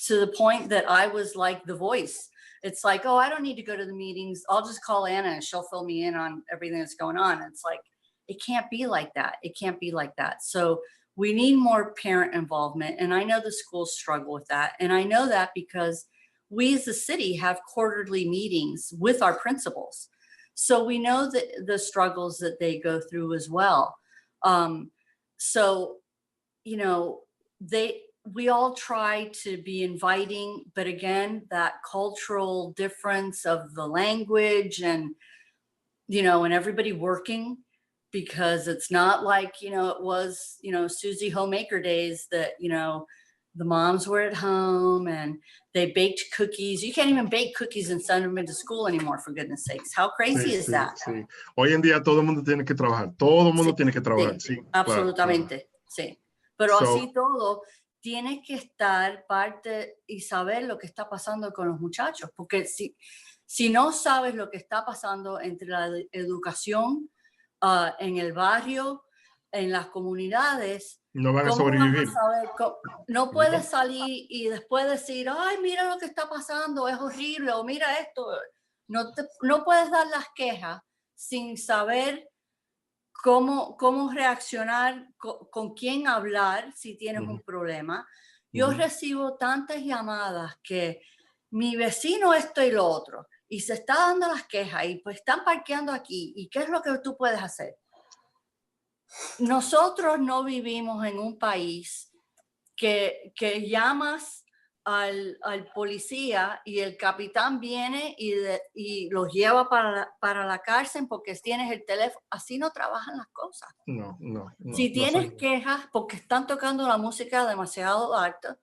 to the point that I was like the voice. It's like, oh, I don't need to go to the meetings. I'll just call Anna and she'll fill me in on everything that's going on. It's like, it can't be like that. It can't be like that. So we need more parent involvement. And I know the schools struggle with that. And I know that because we as a city have quarterly meetings with our principals. So we know that the struggles that they go through as well. So, you know, we all try to be inviting, but again, that cultural difference of the language and, you know, and everybody working, because it's not like, you know, it was, you know, Susie Homemaker days that, you know, the moms were at home and they baked cookies. You can't even bake cookies and send them into school anymore, for goodness sakes. How crazy is that? Sí. Hoy en día todo el mundo tiene que trabajar. Todo el mundo tiene que trabajar. Sí, absolutamente. Claro. Sí. Pero So, así todo, tienes que estar parte y saber lo que está pasando con los muchachos. Porque si no sabes lo que está pasando entre la educación en el barrio, en las comunidades, no van a sobrevivir. No puedes salir y después decir, ay, mira lo que está pasando, es horrible, o mira esto. No puedes dar las quejas sin saber cómo reaccionar, con quién hablar si tienes un problema. Yo recibo tantas llamadas que mi vecino esto y lo otro, y se está dando las quejas, y pues están parqueando aquí, ¿y qué es lo que tú puedes hacer? Nosotros no vivimos en un país que llamas al policía y el capitán viene y los lleva para la cárcel porque tienes el teléfono. Así no trabajan las cosas. No. Si tienes quejas porque están tocando la música demasiado alta,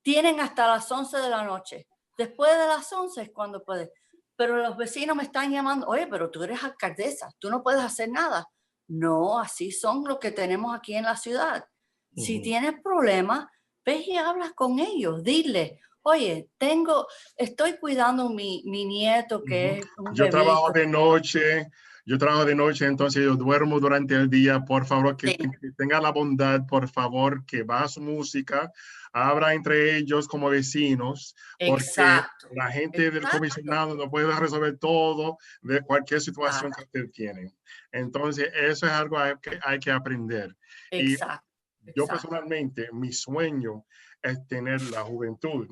tienen hasta las 11 de la noche. Después de las 11 es cuando puedes. Pero los vecinos me están llamando, oye, pero tú eres alcaldesa, tú no puedes hacer nada. No, así son los que tenemos aquí en la ciudad. Si tienes problemas, ves y hablas con ellos. Dile, oye, estoy cuidando mi nieto que es un Yo bebé. trabajo de noche, yo trabajo de noche, entonces yo duermo durante el día. Por favor, que tenga la bondad, por favor, que baje su música, habla entre ellos como vecinos, porque Exacto. la gente del comisionado no puede resolver todo de cualquier situación que usted tiene. Entonces, eso es algo que hay que aprender. Exacto. Y yo personalmente, mi sueño es tener la juventud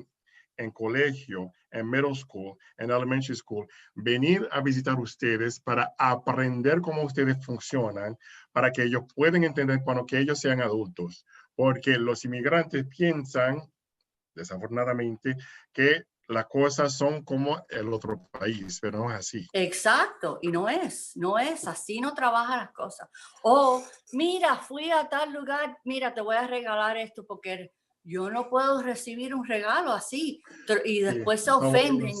en colegio, en middle school, en elementary school, venir a visitar ustedes para aprender cómo ustedes funcionan, para que ellos puedan entender cuando que ellos sean adultos. Porque los inmigrantes piensan, desafortunadamente, que las cosas son como el otro país, pero no es así. Exacto, y no es, así no trabajan las cosas. O, mira, fui a tal lugar, mira, te voy a regalar esto porque yo no puedo recibir un regalo así. Y después se ofenden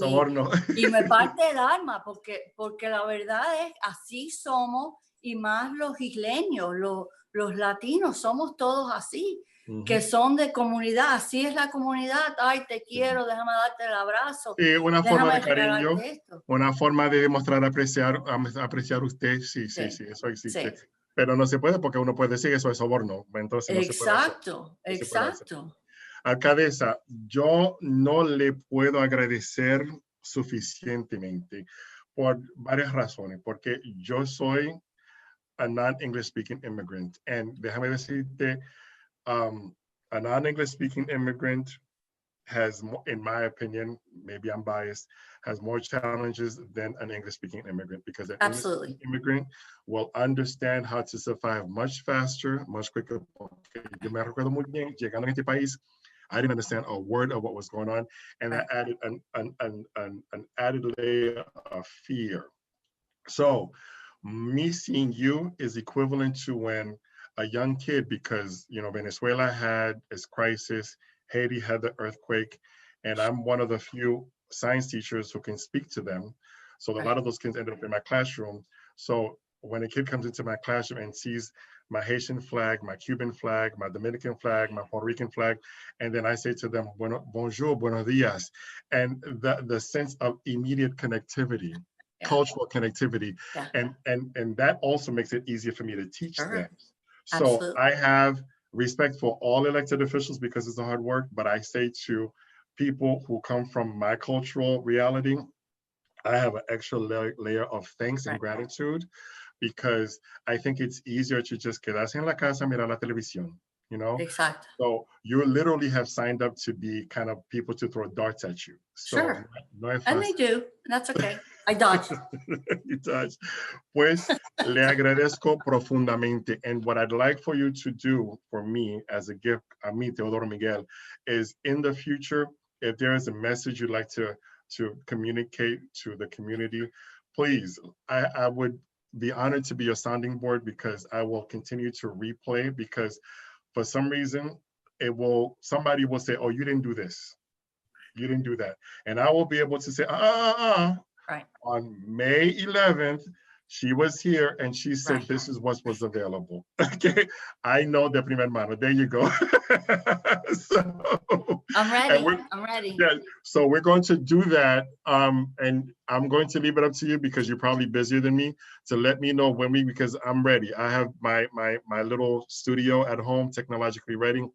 y me parte el alma porque la verdad es, así somos, y más los isleños, los latinos, somos todos así. Que son de comunidad, así es la comunidad, ay, te quiero, déjame darte el abrazo, una forma déjame de cariño, esto. una forma de demostrar apreciar usted, sí, eso existe. Sí. Pero no se puede porque uno puede decir eso es soborno, entonces no se puede hacer. Exacto. Alcaldesa, yo no le puedo agradecer suficientemente por varias razones, porque yo soy a non-English speaking immigrant, and déjame decirte, a non-English speaking immigrant has, in my opinion, maybe I'm biased, has more challenges than an English-speaking immigrant, because an English-speaking immigrant will understand how to survive much faster, much quicker. Yo me recuerdo muy bien, llegando a este país, I didn't understand a word of what was going on, and that added an added layer of fear. So me seeing you is equivalent to when a young kid, because Venezuela had its crisis, Haiti had the earthquake, and I'm one of the few science teachers who can speak to them. So a lot of those kids ended up in my classroom. So when a kid comes into my classroom and sees my Haitian flag, my Cuban flag, my Dominican flag, my Puerto Rican flag, and then I say to them, bonjour, buenos dias, and the sense of immediate connectivity, cultural connectivity, and that also makes it easier for me to teach them. So I have respect for all elected officials because it's a hard work, but I say to people who come from my cultural reality, I have an extra layer of thanks and gratitude, because I think it's easier to just quedarse en la casa, mirar la televisión, Exacto. So you literally have signed up to be kind of people to throw darts at you. So, no es fácil. And they do. That's okay. I dodge. You dodge. Pues le agradezco profundamente. And what I'd like for you to do for me as a gift, a mí, Teodoro Miguel, is in the future, if there is a message you'd like to communicate to the community, please, I would be honored to be your sounding board, because I will continue to replay, because for some reason, somebody will say, oh, you didn't do this. You didn't do that. And I will be able to say, on May 11th, she was here and she said, this is what was available. Okay. I know de primer mano. There you go. So, I'm ready. Yeah. So we're going to do that. And I'm going to leave it up to you, because you're probably busier than me, to let me know because I'm ready. I have my little studio at home, technologically ready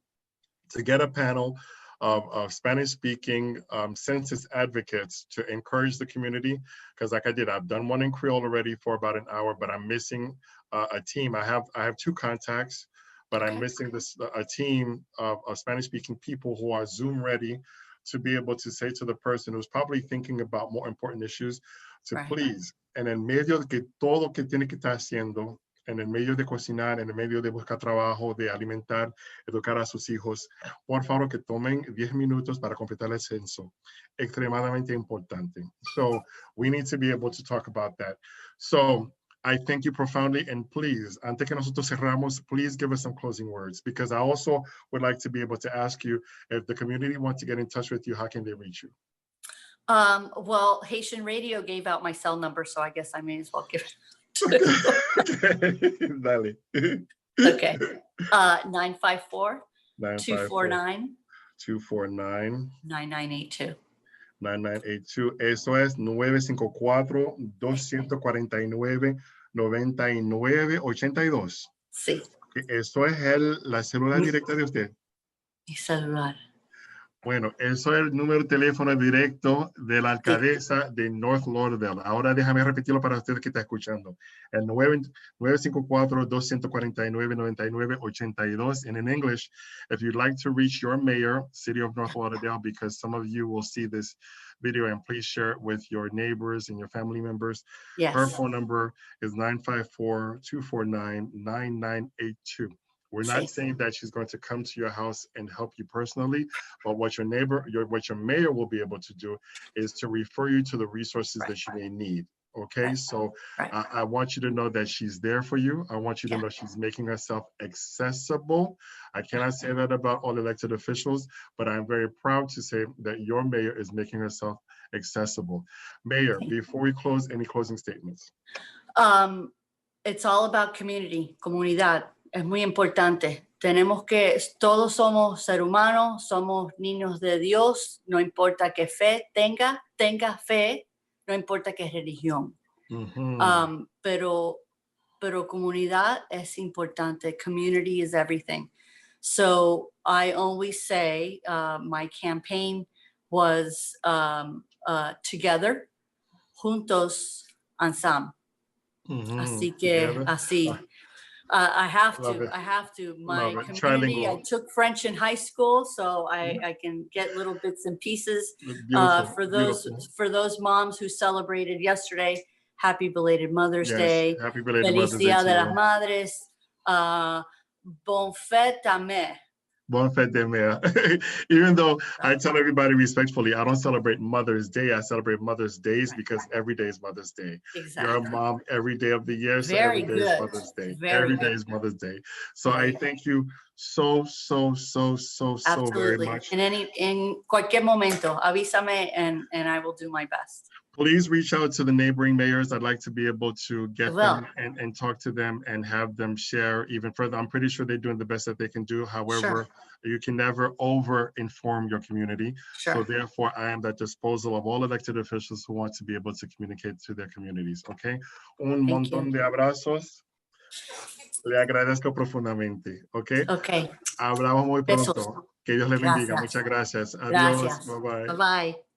to get a panel of Spanish-speaking census advocates to encourage the community. Because like I did, I've done one in Creole already for about an hour, but I'm missing a team. I have 2 contacts, but I'm missing a team of Spanish-speaking people who are Zoom ready to be able to say to the person who's probably thinking about more important issues to please, en el medio de que todo que tiene que estar haciendo, en el medio de cocinar, en el medio de buscar trabajo, de alimentar, educar a sus hijos, por favor que tomen 10 minutos para completar el censo. Extremadamente importante. So we need to be able to talk about that. So I thank you profoundly, and please, antes que nosotros cerramos, please give us some closing words, because I also would like to be able to ask you, if the community wants to get in touch with you, how can they reach you? Well, Haitian Radio gave out my cell number, so I guess I may as well give it. Dale. Okay. 954-249-9982. 9982. Eso es 954-249 9982. Sí, Eso es la célula mi, directa de usted. mi celular. Bueno, eso es el número de teléfono directo de la Sí, alcaldesa de North Lauderdale. Ahora déjame repetirlo para usted que está escuchando. El 954-249-9982. And in English, if you'd like to reach your mayor, City of North Lauderdale, because some of you will see this video, and please share it with your neighbors and your family members. Her yes, phone number is 954-249-9982. We're not sí, saying that she's going to come to your house and help you personally, but what your mayor will be able to do is to refer you to the resources right, that you may need. Okay, right, so right. I want you to know that she's there for you. I want you to Yeah. know she's making herself accessible. I cannot say that about all elected officials, but I'm very proud to say that your mayor is making herself accessible. Mayor, before we close, any closing statements? It's all about community, comunidad. Es muy importante. Todos somos seres humanos, somos niños de Dios, no importa qué fe tenga fe, no importa qué religión. Pero comunidad es importante. Community is everything. So I always say my campaign was together, juntos, ensemble. Así que, Together. así. I have Love to. it. I have to. Love My it. community. I Trilingual. took French in high school, so I can get little bits and pieces. Beautiful. For Beautiful. those moms who celebrated yesterday, happy belated Mother's Yes. Day. Happy belated Feliz Mother's Day Dia to de las you. Madres. Bon fête à me. Bon fête de mère. Even though I tell everybody respectfully, I don't celebrate Mother's Day. I celebrate Mother's Days because every day is Mother's Day. You're a Exactly. mom every day of the year, so Very every day is good. Mother's Day. Very Every day good. is Mother's Day. So Very I good. thank you so very Absolutely. much. In cualquier momento, avísame and I will do my best. Please reach out to the neighboring mayors. I'd like to be able to get will. them and talk to them and have them share even further. I'm pretty sure they're doing the best that they can do. However, you can never over inform your community. Sure. So therefore, I am at disposal of all elected officials who want to be able to communicate to their communities. Okay. Un Thank montón you. de abrazos. Le agradezco profundamente. Okay. Okay. Hablamos muy Besos. pronto. Que Dios le bendiga. Gracias. Muchas gracias. Adiós. Gracias. Bye bye. Bye-bye.